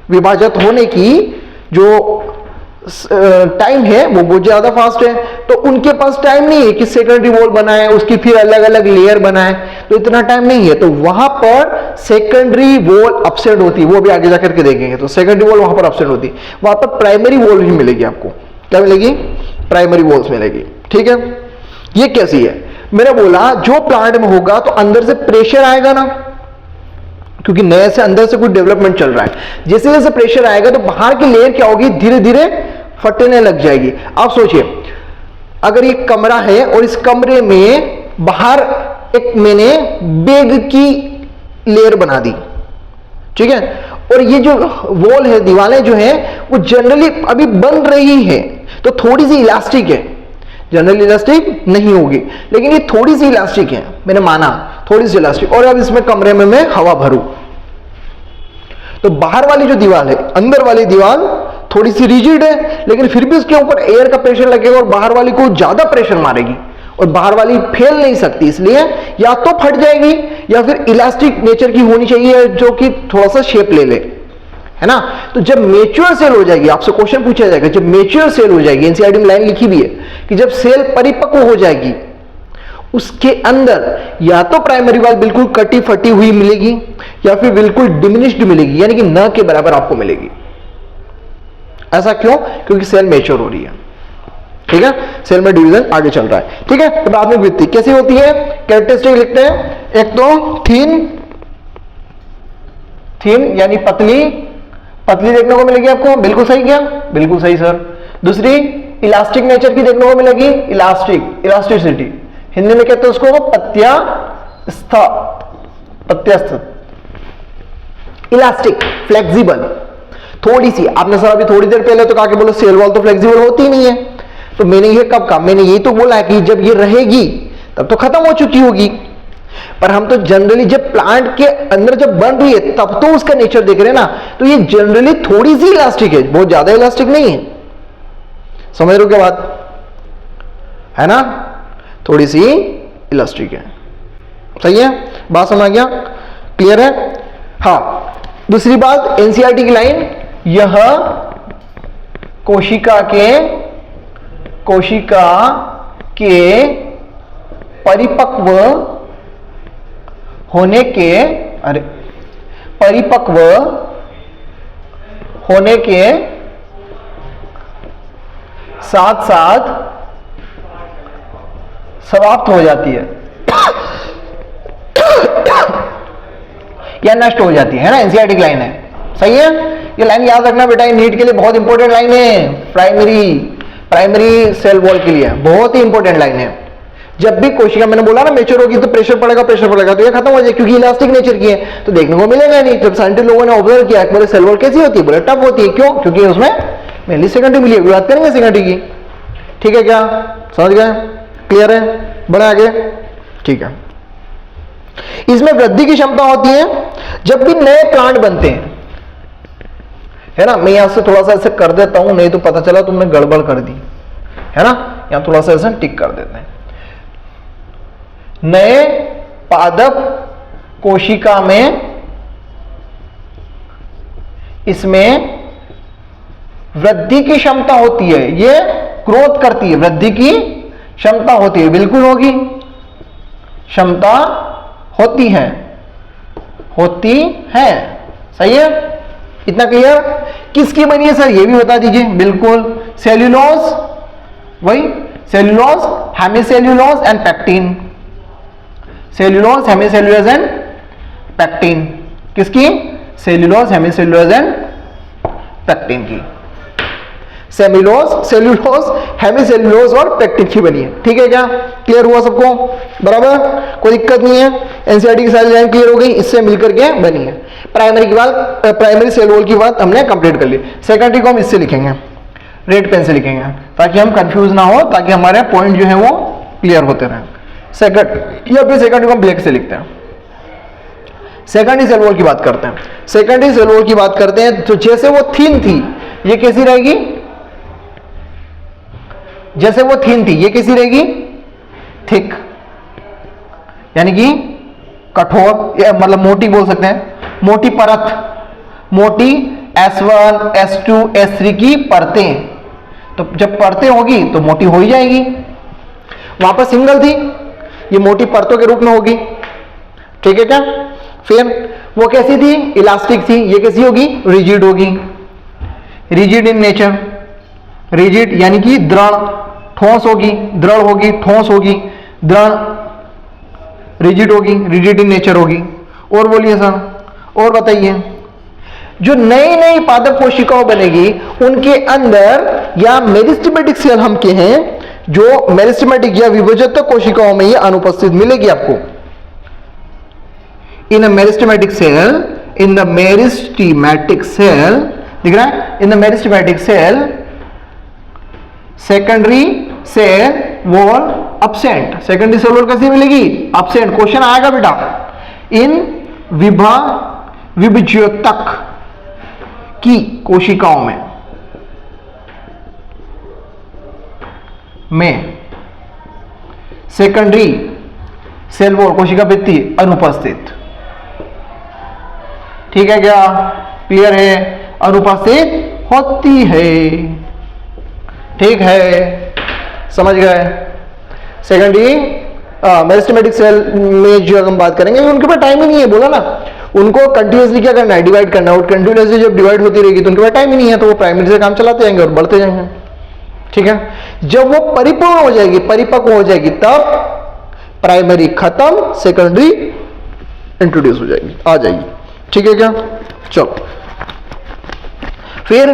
विभाजित होने की जो टाइम है वो बहुत ज्यादा फास्ट है। तो उनके पास टाइम नहीं है कि सेकेंडरी वॉल बनाए, उसकी फिर अलग अलग लेयर बनाए, तो इतना टाइम नहीं है। तो वहां पर सेकेंडरी वॉल अपसेट होती है, वो भी आगे जाकर के देखेंगे। तो सेकेंडरी वॉल वहां पर अपसेट होती है, वहां पर प्राइमरी वॉल ही मिलेगी आपको। क्या मिलेगी? प्राइमरी वॉल्स मिलेगी। ठीक है, ये कैसी है? मैंने बोला जो प्लांट में होगा तो अंदर से प्रेशर आएगा ना, क्योंकि नए से अंदर से कुछ डेवलपमेंट चल रहा है। जैसे जैसे प्रेशर आएगा तो बाहर की लेयर क्या होगी? धीरे धीरे फटने लग जाएगी। आप सोचिए, अगर ये कमरा है और इस कमरे में बाहर एक मैंने बैग की लेयर बना दी, ठीक है, और ये जो वॉल है, दीवारें जो है वो जनरली अभी बन रही है तो थोड़ी सी इलास्टिक है, जनरली इलास्टिक नहीं होगी, लेकिन ये थोड़ी सी इलास्टिक है, मैंने माना थोड़ी सी इलास्टिक। और अब इसमें कमरे में मैं हवा भरूं तो बाहर वाली जो दीवार है, अंदर वाली दीवार थोड़ी सी रिजिड है, लेकिन फिर भी उसके ऊपर एयर का प्रेशर लगेगा और बाहर वाली को ज्यादा प्रेशर मारेगी और बाहर वाली फैल नहीं सकती, इसलिए या तो फट जाएगी या फिर इलास्टिक नेचर की होनी चाहिए जो कि थोड़ा सा शेप ले ले, है ना। तो जब मैच्योर सेल हो जाएगी, आपसे क्वेश्चन पूछा जाएगा, जब मैच्योर सेल हो जाएगी, एनसीईआरटी में लाइन लिखी भी है कि जब सेल परिपक्व हो जाएगी उसके अंदर या तो प्राइमरी वॉल बिल्कुल कटी फटी हुई मिलेगी या फिर बिल्कुल डिमिनिश्ड मिलेगी, यानी कि न के बराबर आपको मिलेगी। ऐसा क्यों? क्योंकि सेल मैच्योर हो रही है। ठीक है, सेल में डिवीजन आगे चल रहा है। ठीक है, तो प्राथमिक वृद्धि कैसी होती है? कैरेक्टरिस्टिक लिखते हैं। एक तो थीन यानी पतली, पतली देखने को मिलेगी आपको, बिल्कुल सही क्या? बिल्कुल सही सर। दूसरी इलास्टिक नेचर की देखने को मिलेगी, इलास्टिसिटी, हिंदी में कहते हैं उसको पत्यस्थ, इलास्टिक, फ्लेक्सिबल, थोड़ी सी। आपने सर अभी थोड़ी देर पहले तो कहा कि बोलो सेल वॉल तो फ्लेक्सिबल होती नहीं है, तो मैंने ये कब कहा? मैंने ये तो बोला है कि जब ये रहेगी तब तो खत्म हो चुकी होगी, पर हम तो जनरली जब प्लांट के अंदर जब बन रही है तब तो उसका नेचर देख रहे हैं ना, तो ये जनरली थोड़ी सी इलास्टिक है, बहुत ज्यादा इलास्टिक नहीं है। समझ रहे हो क्या बात? है ना, थोड़ी सी इलास्टिक है। सही है, बात समझ आ गया? क्लियर है? हाँ, दूसरी बात एनसीईआरटी की लाइन, यह कोशिका के परिपक्व होने के साथ साथ समाप्त हो जाती है या नष्ट हो जाती है ना, एनसीईआरटी की लाइन है। सही है, ये लाइन याद रखना बेटा, ये नीट के लिए बहुत इंपॉर्टेंट लाइन है, प्राइमरी सेल वॉल के लिए बहुत ही इंपॉर्टेंट लाइन है। जब भी कोशिका, मैंने बोला ना मैच्योर होगी तो प्रेशर पड़ेगा तो ये खत्म हो जाए, क्योंकि इलास्टिक नेचर की है तो देखने को मिलेगा नहीं। जब साइंटिस्ट लोगों ने ऑब्जर्व किया बोले सेल वॉल कैसी होती है, बोले टफ होती है। क्यों? क्योंकि उसमें मेनली सेकेंडरी मिली है, बात करेंगे सेकेंडरी की। ठीक है, क्या समझ गए? क्लियर है? बढ़े आगे। ठीक है, इसमें वृद्धि की क्षमता होती है जब भी नए प्लांट बनते हैं, है ना। मैं यहां से थोड़ा सा ऐसे कर देता हूं, नहीं तो पता चला तुमने गड़बड़ कर दी, है ना। यहां थोड़ा सा ऐसे टिक कर देते हैं। नए पादप कोशिका में इसमें वृद्धि की क्षमता होती है, ये ग्रोथ करती है, वृद्धि की क्षमता होती है, बिल्कुल होगी, क्षमता होती है। सही है, इतना क्लियर? किसकी बनी है सर, ये भी बता दीजिए। बिल्कुल, सेल्यूलोज, वही cellulose, hemicellulose and pectin, cellulose, hemicellulose and pectin, किसकी, सेल्यूलोज, हेमीसेल्यूलोज एंड पैक्टिन की, सेल्यूलोज, सेल्यूलोज, हेमीसेल्यूलोज और पैक्टिन की बनी है। ठीक है, क्या क्लियर हुआ सबको, बराबर, कोई दिक्कत नहीं है। एनसीईआरटी की सारी लाइन क्लियर हो गई, इससे मिलकर के बनी है। प्राइमरी की बात, प्राइमरी सेल वॉल की बात हमने कंप्लीट कर ली। सेकेंडरी को हम इससे लिखेंगे, रेड पेन से लिखेंगे, ताकि हम कंफ्यूज ना हो, ताकि हमारे पॉइंट जो है वो क्लियर होते रहे। सेकंड, या फिर सेकेंडरी को हम ब्लैक से लिखते हैं। सेकेंडरी सेल वॉल की बात करते हैं। सेकेंडरी सेल वॉल की बात करते हैं तो जैसे वो थीन थी, ये कैसी रहेगी, जैसे वो थीन थी, ये कैसी रहेगी, थिक, यानी कि कठोर, या मतलब मोटी बोल सकते हैं, मोटी परत, मोटी S1, S2, S3 की परतें। तो जब परतें होगी तो मोटी हो ही जाएगी। वहां पर सिंगल थी, ये मोटी परतों के रूप में होगी। ठीक है क्या, फिर वो कैसी थी, इलास्टिक थी, ये कैसी होगी, रिजिड होगी, रिजिड इन नेचर, रिजिड यानी कि दृढ़, ठोस होगी, दृढ़ होगी, ठोस होगी, दृढ़, रिजिड होगी, रिजिड इन नेचर होगी। और बोलिए सर, और बताइए, जो नई नई पादप कोशिकाओं बनेगी उनके अंदर या मेरिस्टेमेटिक सेल हम के हैं, जो मेरिस्टेमेटिक या विभजक कोशिकाओं में ये अनुपस्थित मिलेगी आपको। In a meristematic cell, in the meristematic cell, दिख रहा है, in the meristematic cell secondary cell wall absent. Secondary cell wall कैसी मिलेगी, अब्सेंट। क्वेश्चन आएगा बेटा, इन विभज्योतक की कोशिकाओं में सेकेंडरी सेल वॉल कोशिका भित्ति अनुपस्थित। ठीक है क्या, क्लियर है, अनुपस्थित होती है। ठीक है, समझ गए। सेकेंडरी मेरिस्टेमेटिक सेल में जो हम बात करेंगे, उनके पास टाइम ही नहीं है, बोला ना, उनको कंटिन्यूसली क्या करना है, डिवाइड करना है, और कंटिन्यूसली जब डिवाइड होती रहेगी तो उनके पास टाइम ही नहीं है, तो वो प्राइमरी से काम चलाते जाएंगे और बढ़ते जाएंगे। ठीक है, जब वो परिपूर्ण हो जाएगी, परिपक्व हो जाएगी, तब प्राइमरी खत्म, सेकेंडरी इंट्रोड्यूस हो जाएगी, आ जाएगी। ठीक है क्या, चलो फिर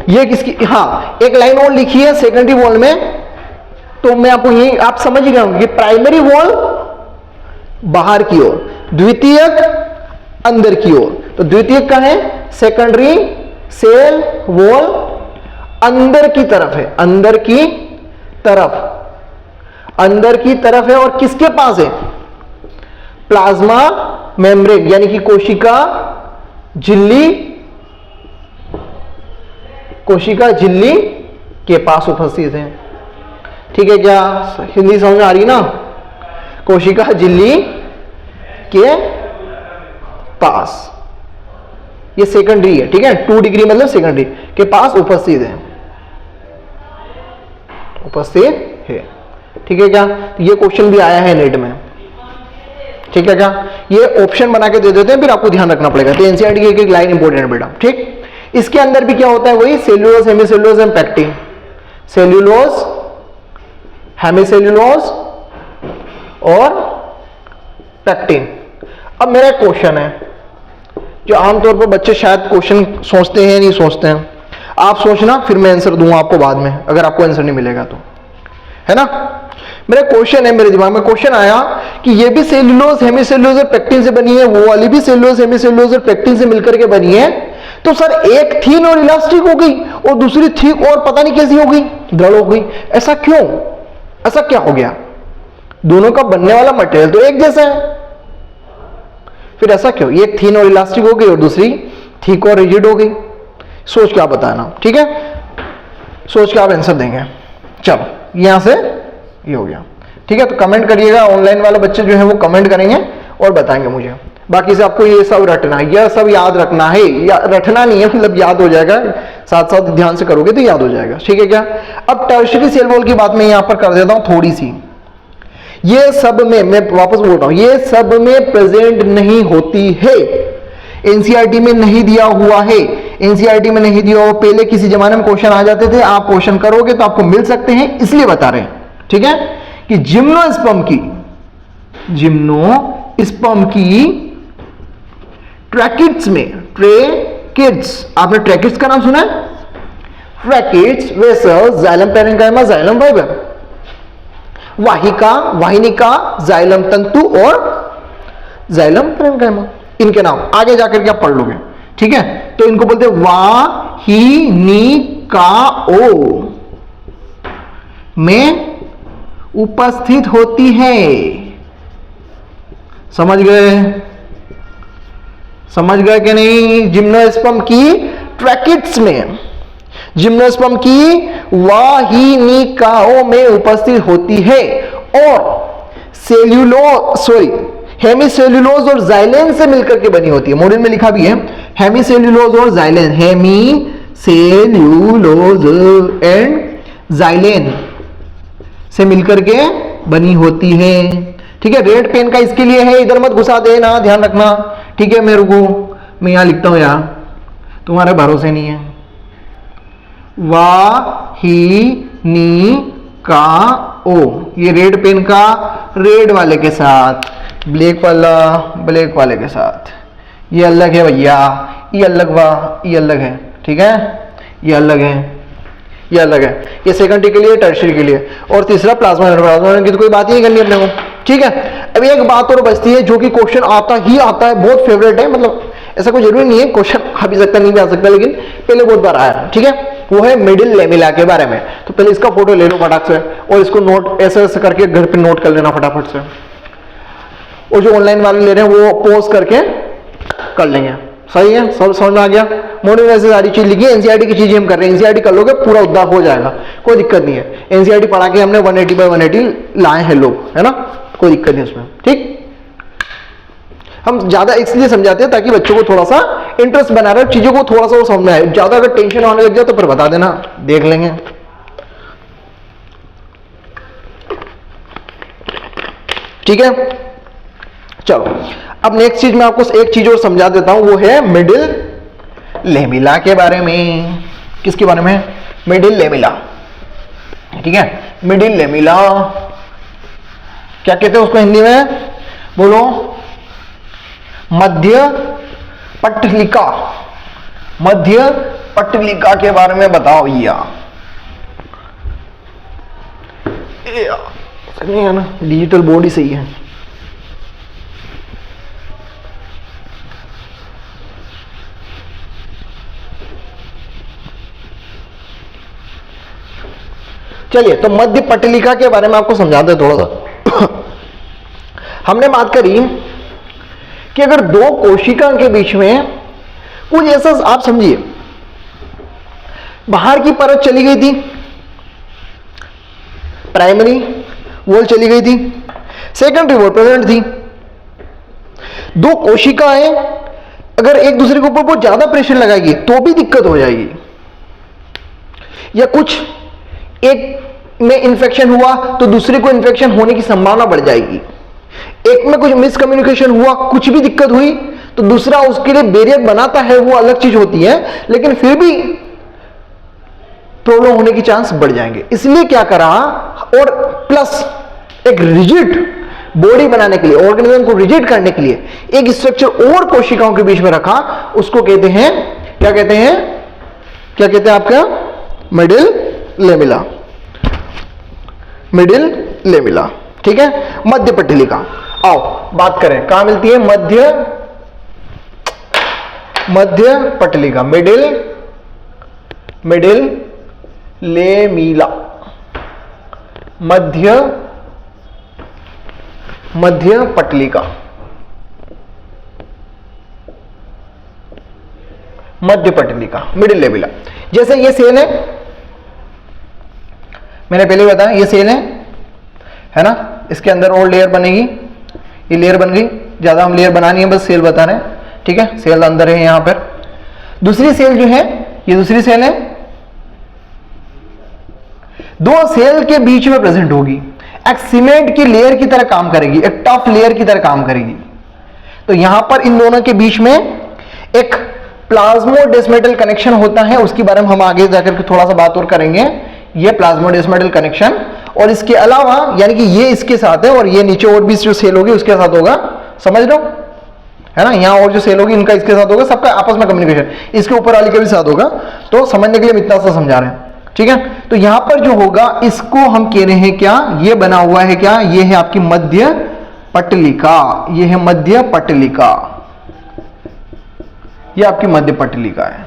ये किसकी, हाँ एक लाइन और लिखी है सेकेंडरी वॉल में, तो मैं आपको यही, आप समझ गए होंगे कि प्राइमरी वॉल बाहर की ओर, द्वितीयक अंदर की ओर। तो द्वितीयक का है, सेकेंडरी सेल वॉल अंदर की तरफ है, अंदर की तरफ, अंदर की तरफ है, और किसके पास है, प्लाज्मा मेम्ब्रेन यानी कि कोशिका झिल्ली, कोशिका झिल्ली के पास उपस्थित है। ठीक है क्या, हिंदी समझ में आ रही ना, कोशिका झिल्ली के पास, ये सेकेंडरी है। ठीक है, 2 डिग्री मतलब सेकेंडरी के पास उपस्थित है, उपस्थित है। ठीक है क्या, ये क्वेश्चन भी आया है नेट में। ठीक है क्या, ये ऑप्शन बना के दे देते हैं, फिर आपको ध्यान रखना पड़ेगा। तो एनसीईआरटी की एक लाइन इंपॉर्टेंट है बेटा। ठीक, इसके अंदर भी क्या होता है, वही cellulose, hemicellulose and pectin, cellulose, hemicellulose और पैक्टिन। अब मेरा एक क्वेश्चन है, जो आमतौर पर बच्चे शायद क्वेश्चन सोचते हैं, नहीं सोचते हैं, आप सोचना, फिर मैं आंसर दूंगा आपको बाद में, अगर आपको आंसर नहीं मिलेगा तो, है ना। मेरा क्वेश्चन है, मेरे दिमाग में क्वेश्चन आया कि ये भी सेल्यूलोज, हेमीसेल्यूलोज और पैक्टिन से बनी है, वो वाली भी सेल्यूलोज, हेमीसेल्यूलोज और पैक्टिन से मिलकर के बनी है, तो सर एक थीन और इलास्टिक हो गई और दूसरी थिक और पता नहीं कैसी हो गई, दृढ़ हो गई, ऐसा क्यों, ऐसा क्या हो गया, दोनों का बनने वाला मटेरियल तो एक जैसा है, फिर ऐसा क्यों, एक थीन और इलास्टिक हो गई और दूसरी थिक और रिजिड हो गई। सोच के आप बताना। ठीक है, सोच के आप आंसर देंगे। चलो यहां से ये हो गया। ठीक है, तो कमेंट करिएगा, ऑनलाइन वाले बच्चे जो है वो कमेंट करेंगे और बताएंगे मुझे। बाकी से आपको ये सब रटना है, यह सब याद रखना है, या रटना नहीं है मतलब याद हो जाएगा, साथ साथ ध्यान से करोगे तो याद हो जाएगा। ठीक है क्या, अब टर्शियरी सेल वॉल की बात मैं यहां पर कर देता हूं थोड़ी सी। ये सब में, मैं वापस बोल रहा हूं, ये सब में प्रेजेंट नहीं होती है, एनसीईआरटी में नहीं दिया हुआ है। एनसीईआरटी में नहीं दिया हो, पहले किसी जमाने में क्वेश्चन आ जाते थे, आप क्वेश्चन करोगे तो आपको मिल सकते हैं, इसलिए बता रहे हैं, ठीक है, कि जिम्नोस्पर्म की ट्रैकिड्स में, ट्रैकिड्स, आपने ट्रैकिड्स का नाम सुना है? Tracheids, vessels, xylem parenchyma, xylem fibre, वाहिका, वाहिनिका, जाइलम तंतु और जाइलम पैरेन्काइमा, इनके नाम आगे जाकर के आप पढ़ लोगे, ठीक है। तो इनको बोलते हैं वाहिनिकाओ में उपस्थित होती है। समझ गए कि नहीं? जिम्नोस्पर्म की ट्रैकिड्स में, जिम्नोस्पर्म की वाहिनिकाओं में उपस्थित होती है और हेमीसेल्यूलोज और जाइलेन से मिलकर के बनी होती है। मॉड्यूल में लिखा भी है हेमीसेल्यूलोज और जाइलेन, हेमीसेल्यूलोज एंड जाइलेन से मिलकर के बनी होती है, ठीक है। रेड पेन का इसके लिए है, इधर मत घुसा देना, ध्यान रखना, ठीक है। मेरे को मैं यहां लिखता हूं यार, तुम्हारे भरोसे नहीं है। वाहिनिकाओ, ये रेड पेन का रेड वाले के साथ, ब्लैक वाला ब्लैक वाले के साथ, ये अलग है भैया, ये अलग ये अलग है, ठीक है, ये अलग है, ये अलग है, ये सेकेंडरी के लिए, टर्शियरी के लिए, और तीसरा प्लाज्मा की तो कोई बात ही नहीं करनी अपने को, ठीक है। अब एक बात और बचती है जो कि क्वेश्चन आता है, बहुत फेवरेट है, मतलब ऐसा कोई जरूरी नहीं है, क्वेश्चन आ भी सकता, नहीं भी आ सकता, लेकिन पहले बहुत बार आया है, ठीक है। वो है मिडिल लेमिला के बारे में। तो पहले इसका फोटो ले लो फटाक से और इसको नोट ऐसे ऐसे करके घर पे नोट कर लेना फटाफट से, और जो ऑनलाइन वाले ले रहे हैं वो पोज करके कर लेंगे, सही है, सब समझ में आ गया। मॉड्यूल में ऐसे सारी चीज लिखी है, एनसीईआरटी की चीजें हम कर रहे हैं, एनसीईआरटी कर लोगे पूरा उद्धार हो जाएगा, कोई दिक्कत नहीं है। एनसीईआरटी पढ़ा के हमने 180/180 लाए हैं लोग, है ना, कोई दिक्कत नहीं उसमें, ठीक। हम ज्यादा इसलिए समझाते हैं ताकि बच्चों को थोड़ा सा इंटरेस्ट बना रहे, चीजों को थोड़ा सा वो समझ में आए। ज्यादा अगर टेंशन आने लग जाए तो फिर बता देना, देख लेंगे, ठीक है। चलो अब नेक्स्ट चीज मैं आपको एक चीज और समझा देता हूं, वो है मिडिल लेमिला के बारे में। किसके बारे में? मिडिल लेमिला, ठीक है। मिडिल लेमिला क्या कहते हैं उसको हिंदी में? बोलो। मध्य पटलिका, मध्य पटलिका के बारे में बताओ भैया। नहीं है ना, डिजिटल बोर्ड ही सही है। चलिए, तो मध्य पटलिका के बारे में आपको समझाते थोड़ा सा। हमने बात करी कि अगर दो कोशिका के बीच में कुछ ऐसा, आप समझिए, बाहर की परत चली गई थी, प्राइमरी वॉल चली गई थी, सेकेंडरी वॉल प्रेजेंट थी। दो कोशिकाएं अगर एक दूसरे के ऊपर बहुत ज्यादा प्रेशर लगाएगी तो भी दिक्कत हो जाएगी, या कुछ एक में इन्फेक्शन हुआ तो दूसरे को इन्फेक्शन होने की संभावना बढ़ जाएगी, एक में कुछ मिसकम्युनिकेशन हुआ, कुछ भी दिक्कत हुई तो दूसरा उसके लिए बैरियर बनाता है, वो अलग चीज होती है, लेकिन फिर भी प्रॉब्लम होने की चांस बढ़ जाएंगे। इसलिए क्या करा, और प्लस एक रिजिड बॉडी बनाने के लिए, ऑर्गेनिज्म को रिजिड करने के लिए एक स्ट्रक्चर और कोशिकाओं के बीच में रखा, उसको कहते हैं, क्या कहते हैं, क्या कहते हैं आपका? मिडिल लेमिला, मिडिल लेमिला, ठीक है। मध्य पटलिका, आओ बात करें, कहां मिलती है? मध्य पटलिका, मिडिल लेमिला, मध्य पटलिका, मध्य पटलिका, मिडिल लेमिला। जैसे ये सेल है, मैंने पहले बताया ये सेल है ना, इसके अंदर और लेयर बनेगी, ये लेयर बन गई, ज्यादा हम लेयर बनानी है, बस सेल बता रहे हैं, ठीक है। सेल अंदर है यहां पर। दूसरी सेल जो है, ये दूसरी सेल है, दो सेल के बीच में प्रेजेंट होगी, एक सीमेंट की लेयर की तरह काम करेगी, एक टफ लेयर की तरह काम करेगी। तो यहां पर इन दोनों के बीच में एक प्लाज्मोडेस्मेटल कनेक्शन होता है, उसके बारे में हम आगे जाकर के थोड़ा सा बात और करेंगे। ये प्लाज्मोडेस्मेटल कनेक्शन, और इसके अलावा यानी कि ये इसके साथ है और ये नीचे और भी जो सेल होगी उसके साथ होगा, समझ लो, है ना। यहाँ और जो सेल होगी इनका इसके साथ होगा, सबका आपस में कम्युनिकेशन, इसके ऊपर वाले के भी साथ होगा। तो समझने के लिए हम इतना सा समझा रहे हैं, ठीक है। तो यहां पर जो होगा इसको हम कह रहे हैं क्या, ये बना हुआ है क्या, ये है आपकी मध्य पटलिका, ये है मध्य पटलिका, ये आपकी मध्य पटलिका है।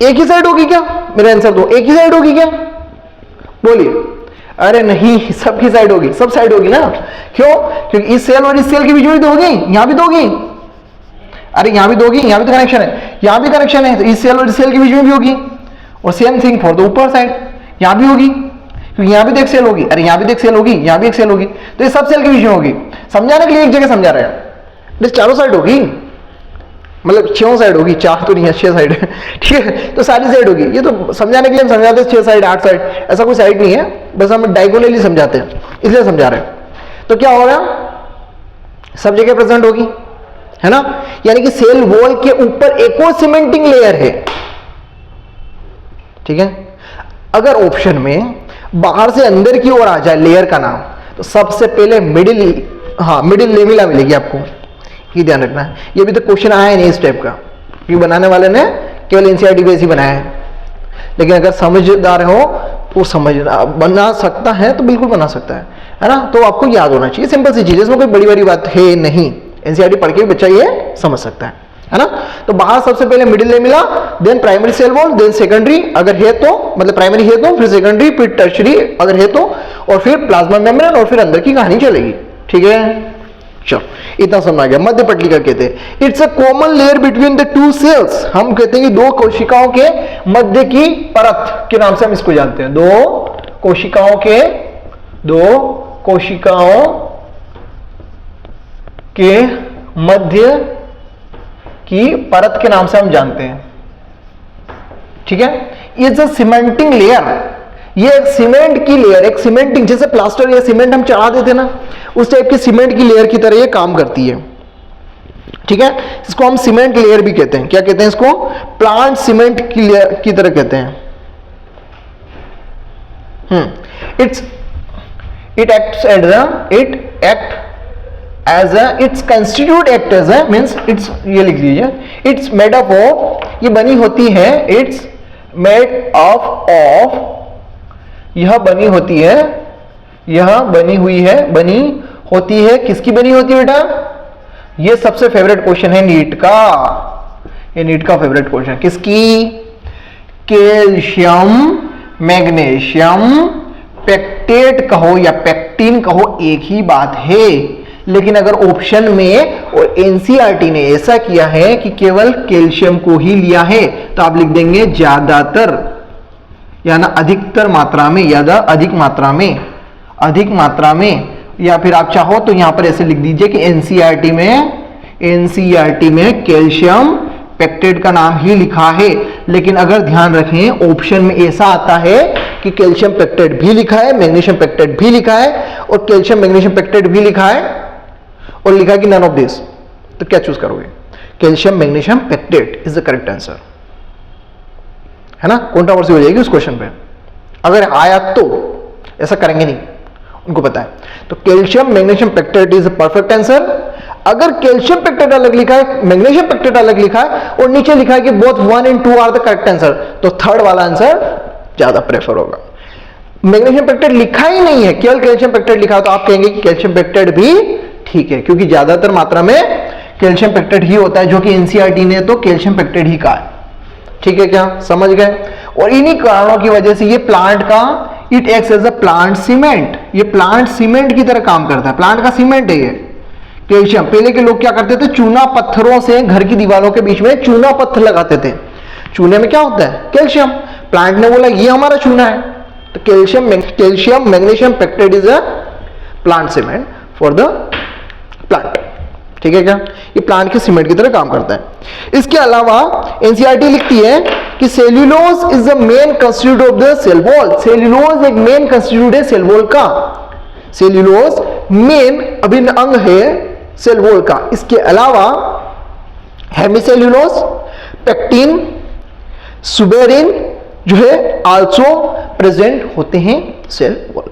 एक ही साइड होगी क्या, मेरा आंसर दो, एक ही साइड होगी क्या, बोलिए। अरे नहीं, सबकी साइड होगी, सब साइड होगी ना। क्यों, क्योंकि इस सेल और इस सेल की बीच में भी तो होगी, यहां भी दोगी, अरे यहां भी दोगी, यहां भी तो कनेक्शन है, यहां भी कनेक्शन है, तो इस सेल और इस सेल के बीच में भी होगी। और सेम थिंग फॉर द ऊपर साइड, यहां भी होगी, क्योंकि यहां भी देख सेल होगी, अरे यहां भी देख सेल होगी, यहां भी एक सेल होगी, तो ये सब सेल के बीच में होगी। समझाने के लिए एक जगह समझा रहे हैं, चारों साइड होगी, मतलब 6 साइड होगी, 4 तो नहीं है, 6 साइड है, ठीक है। तो सारी साइड होगी, ये तो समझाने के लिए हम समझाते हैं 6 साइड 8 साइड, ऐसा कोई साइड नहीं है, बस हम डायगोनली समझाते हैं, इसलिए समझा रहे हैं। तो क्या हो रहा है, सब जगह प्रेजेंट होगी, है ना। यानी कि सेल वॉल के ऊपर एक और सीमेंटिंग लेयर है, ठीक है। अगर ऑप्शन में बाहर से अंदर की ओर आ जाए लेयर का नाम, तो सबसे पहले मिडिल, हाँ मिडिल लेमिला मिलेगी आपको, ये ध्यान रखना है। ये भी तो क्वेश्चन आया है नहीं इस टाइप का, क्योंकि बनाने वाले ने केवल एनसीईआरटी बेस ही बनाया है, लेकिन अगर समझदार हो तो समझना बना सकता है, तो बिल्कुल बना सकता है ना। तो आपको याद होना चाहिए, सिंपल सी चीज, इसमें कोई बड़ी बड़ी बात है नहीं, एनसीईआरटी पढ़ के बच्चा ये समझ सकता है ना। तो बाहर सबसे पहले middle lamella, then primary cell wall, then secondary अगर है तो, मतलब प्राइमरी है तो, फिर सेकेंडरी, फिर टर्शरी अगर है तो, और फिर प्लाज्मा मेम्ब्रेन, और फिर अंदर की कहानी चलेगी, ठीक है। चलो इतना समझ गया। मध्य पटलिका कहते हैं it's a common layer between the two cells, हम कहते हैं कि दो कोशिकाओं के मध्य की परत के नाम से हम इसको जानते हैं, दो कोशिकाओं के मध्य की परत के नाम से हम जानते हैं, ठीक है। इट्स अ सीमेंटिंग लेयर, ये एक सीमेंट की लेयर, एक सीमेंटिंग, जैसे प्लास्टर या सीमेंट हम चढ़ा देते ना, उस टाइप की सीमेंट की लेयर की तरह ये काम करती है, ठीक है। इसको हम सीमेंट लेयर भी कहते हैं, क्या कहते हैं इसको, प्लांट सीमेंट की लेयर की तरह कहते हैं। It's constitute act as a means it's, ये लिख लीजिए, इट्स मेड अप ऑफ, ये बनी होती है, इट्स मेड अप ऑफ, यह बनी होती है, यह बनी हुई है, बनी होती है, किसकी बनी होती है बेटा, ये सबसे फेवरेट क्वेश्चन है नीट का, ये नीट का फेवरेट क्वेश्चन, किसकी, कैल्शियम मैग्नीशियम पेक्टेट कहो या पेक्टिन कहो एक ही बात है, लेकिन अगर ऑप्शन में और एनसीईआरटी ने ऐसा किया है कि केवल कैल्शियम को ही लिया है, तो आप लिख देंगे ज्यादातर या ना अधिकतर मात्रा में, या अधिक मात्रा में, या फिर आप चाहो तो यहां पर ऐसे लिख दीजिए कि एनसीईआरटी में कैल्शियम पेक्टेट का नाम ही लिखा है। लेकिन अगर ध्यान रखें ऑप्शन में ऐसा आता है कि कैल्शियम पेक्टेट भी लिखा है, मैग्नीशियम पेक्टेट भी लिखा है, और कैल्शियम मैग्नीशियम पेक्टेट भी लिखा है, और लिखा कि नन ऑफ दिस, तो क्या चूज करोगे, calcium magnesium pectate is the correct answer, है ना। कंट्रोवर्सी हो जाएगी उस क्वेश्चन पे, अगर आया तो, ऐसा करेंगे नहीं, उनको पता है। तो calcium magnesium pectate is perfect answer. अगर कैल्शियम पेक्टेट अलग लिखा है, मैग्नीशियम पेक्टेट अलग लिखा है, और नीचे लिखा है कि both 1 and 2 are the correct answer, तो थर्ड वाला आंसर ज्यादा प्रेफर होगा। मैग्नीशियम पेक्टेट लिखा ही नहीं है, केवल कैल्शियम पेक्टेट लिखा है, तो आप कहेंगे कि कैल्शियम पेक्टेट भी ठीक है, क्योंकि ज्यादातर मात्रा में कैल्शियम पेक्टेट ही होता है, जो कि एनसीईआरटी ने तो कैल्शियम पेक्टेट ही कहा है, ठीक है, क्या समझ गए। और इन्हीं कारणों की वजह से ये प्लांट का it acts as a plant cement, ये प्लांट सीमेंट की तरह काम करता है, प्लांट का सीमेंट है ये कैल्शियम। पहले के लोग क्या करते थे, चूना पत्थरों से घर की दीवारों के बीच में चूना पत्थर लगाते थे, चूने में क्या होता है, कैल्शियम। प्लांट ने बोला ये हमारा चूना है, तो calcium magnesium pectate is a plant cement for the plant, ठीक है क्या, ये प्लांट के सीमेंट की तरह काम करता है। इसके अलावा एनसीईआरटी लिखती है कि cellulose is the main constitute of the cell wall, cellulose एक मेन कंस्टिट्यूट है सेल वॉल का, सेल्यूलोज मेन अभिन्न अंग है सेल वॉल का। इसके अलावा हेमिसेल्यूलोज, पेक्टिन, सुबेरिन जो है आल्सो प्रेजेंट होते हैं सेल वॉल।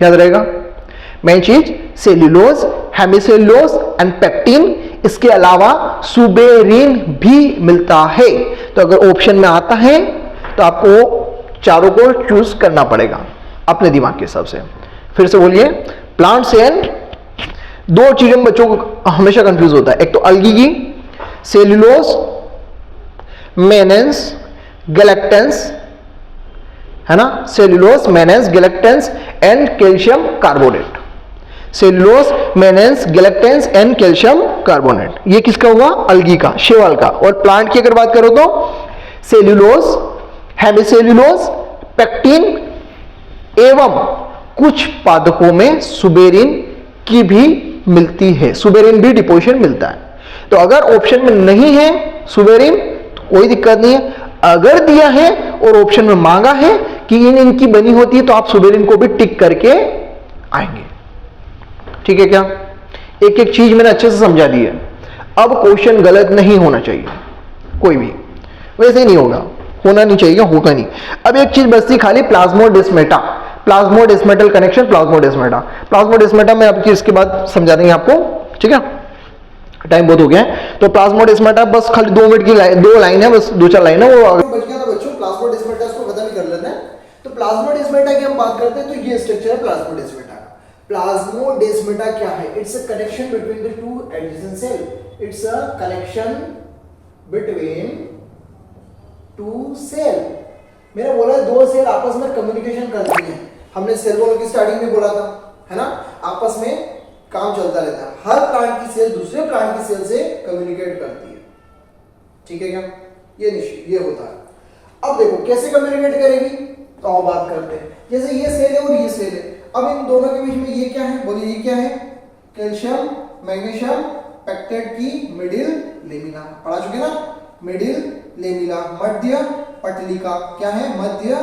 याद रहेगा मेन चीज, सेल्यूलोज, हेमिसेल्यूलोज एंड पेक्टिन, इसके अलावा सुबेरिन भी मिलता है। तो अगर ऑप्शन में आता है तो आपको चारों को चूज करना पड़ेगा अपने दिमाग के हिसाब से। फिर से बोलिए, प्लांट्स एंड, दो चीजों में बच्चों को हमेशा कंफ्यूज होता है, एक तो अलगी की सेल्यूलोज, मेनेंस, गैलेक्टेंस, है ना, cellulose, mannans, galactans and calcium carbonate. Cellulose, mannans, galactans and calcium carbonate, ये किसका हुआ? अलगी का, शैवाल का। और प्लांट की अगर बात करो तो सेल्यूलोज, हेमिसेल्यूलोज, पेक्टिन एवं कुछ पादपों में सुबेरिन की भी मिलती है, सुबेरिन भी डिपोजिशन मिलता है। तो अगर ऑप्शन में नहीं है सुबेरिन तो कोई दिक्कत नहीं है, अगर दिया है और ऑप्शन में मांगा है कि इनकी बनी होती है तो आप सुबेरिन को भी टिक करके आएंगे। ठीक है क्या? एक एक चीज मैंने अच्छे से समझा दी है। अब क्वेश्चन गलत नहीं होना चाहिए, कोई भी वैसे ही नहीं होगा, होना नहीं चाहिए, होगा नहीं। अब एक चीज बचती खाली, plasmodesmata, plasmodesmatal connection, plasmodesmata. Plasmodesmata में आपकी इसके बाद समझा देंगे आपको, ठीक है, टाइम बहुत हो गया है। तो प्लाज्मोडेस्माटा बस खाली 2 मिनट की दो लाइन है, बस 2-4 लाइन है, वो बच गया था बच्चों। प्लाज्मोडेस्माटा को खत्म कर लेते हैं। तो प्लाज्मोडेस्माटा की हम बात करते हैं तो ये स्ट्रक्चर है प्लाज्मोडेस्माटा। प्लाज्मोडेस्माटा क्या है? It's a connection between the two adjacent cell. It's a connection between two cell. मैंने बोला दो सेल आपस में कम्युनिकेशन करती हैं। हमने सेल वॉल की स्टार्टिंग में बोला था, है ना, आपस में काम चलता रहता है। हर प्लांट की सेल दूसरे प्लांट की सेल से कम्युनिकेट करती है। ठीक है क्या? ये होता है। अब देखो कैसे कम्युनिकेट करेगी, तो आओ बात करते हैं। जैसे ये सेल है और ये सेल है, अब इन दोनों के बीच में ये क्या है? बोलिए ये क्या है? कैल्शियम मैग्नीशियम पेक्टेट की मिडिल लेमिना। पढ़ा चुके ना? मिडिल लेमिना, मध्य पटलिका। क्या है? मध्य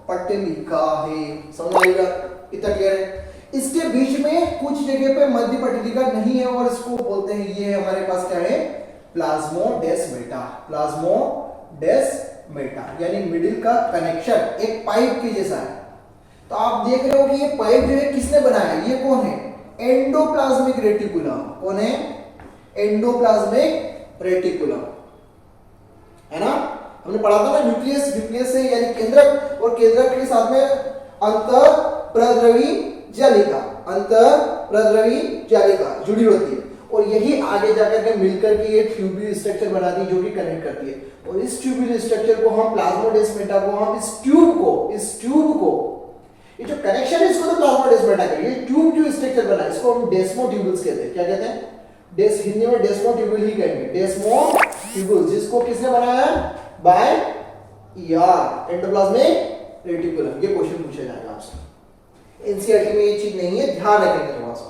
पटलिका है। समझ आएगा? इतना क्लियर है? इसके बीच में कुछ जगह पे मध्य पटलिका नहीं है और इसको बोलते हैं, ये हमारे पास क्या है? प्लाज्मोडेस्माटा। प्लाज्मोडेस्माटा यानी मिडिल का कनेक्शन एक पाइप के जैसा है। तो आप देख रहे हो कि ये पाइप जो है किसने बनाया? ये कौन है? Endoplasmic reticulum. कौन है? एंडोप्लाज्मिक रेटिकुलम, है ना? हमने पढ़ा था ना, न्यूक्लियस, न्यूक्लियस से यानी केंद्रक, और केंद्रक के साथ में अंतःप्रद्रवी जालिका, अंतःप्रद्रवी जालिका जुड़ी होती है और यही आगे जाकर के मिलकर के ये ट्यूब्यूल स्ट्रक्चर बनाती है जो कि कनेक्ट करती है। और इस ट्यूब्यूल स्ट्रक्चर को हम प्लाज्मोडेस्माटा को हम इस ट्यूब को ये जो कनेक्शन है इसको तो प्लाज्मोडेस्माटा करेंगे। ये ट्यूब जो स्ट्रक्चर बना है इसको हम डेस्मोट्यूबुल्स कहते हैं। क्या कहते हैं? हिंदी में डेस्मोट्यूबुल ही कहेंगे। डेस्मोट्यूबुल्स, जिसको किसने बनाया? By ER, endoplasmic reticulum. ये क्वेश्चन पूछा जाएगा आपसे। एनसीईआरटी में ये चीज नहीं है, ध्यान रखेंगे थोड़ा सा,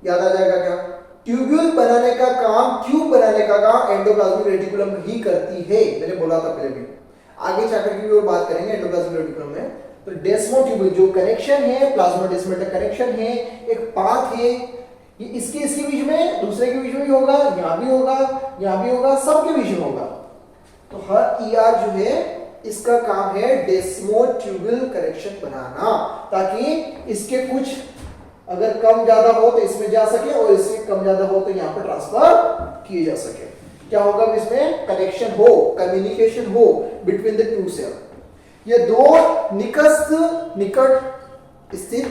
याद आ जाएगा क्या? ट्यूब्यूल बनाने का काम, ट्यूब बनाने का काम एंडोप्लाज्मिक रेटिकुलम ही करती है। मैंने बोला था पहले भी, आगे जाकर की भी और बात करेंगे एंडोप्लाज्मिक रेटिकुलम में। तो डेस्मोट्यूबुल जो कनेक्शन है, प्लाज्मोडेस्माटा कनेक्शन है, एक पाथ है, ये इसके बीच में, दूसरे के बीच में भी होगा, यहां भी होगा, यहां भी होगा, सबके बीच में होगा। तो हर ईआर जो है इसका काम है डेस्मोट्यूबुल कनेक्शन बनाना, ताकि इसके कुछ अगर कम ज्यादा हो तो इसमें जा सके और इससे कम ज्यादा हो तो यहां पर ट्रांसफर किए जा सके। क्या होगा? इसमें कनेक्शन हो, कम्युनिकेशन हो बिटवीन द टू सेल। ये दो निकट स्थित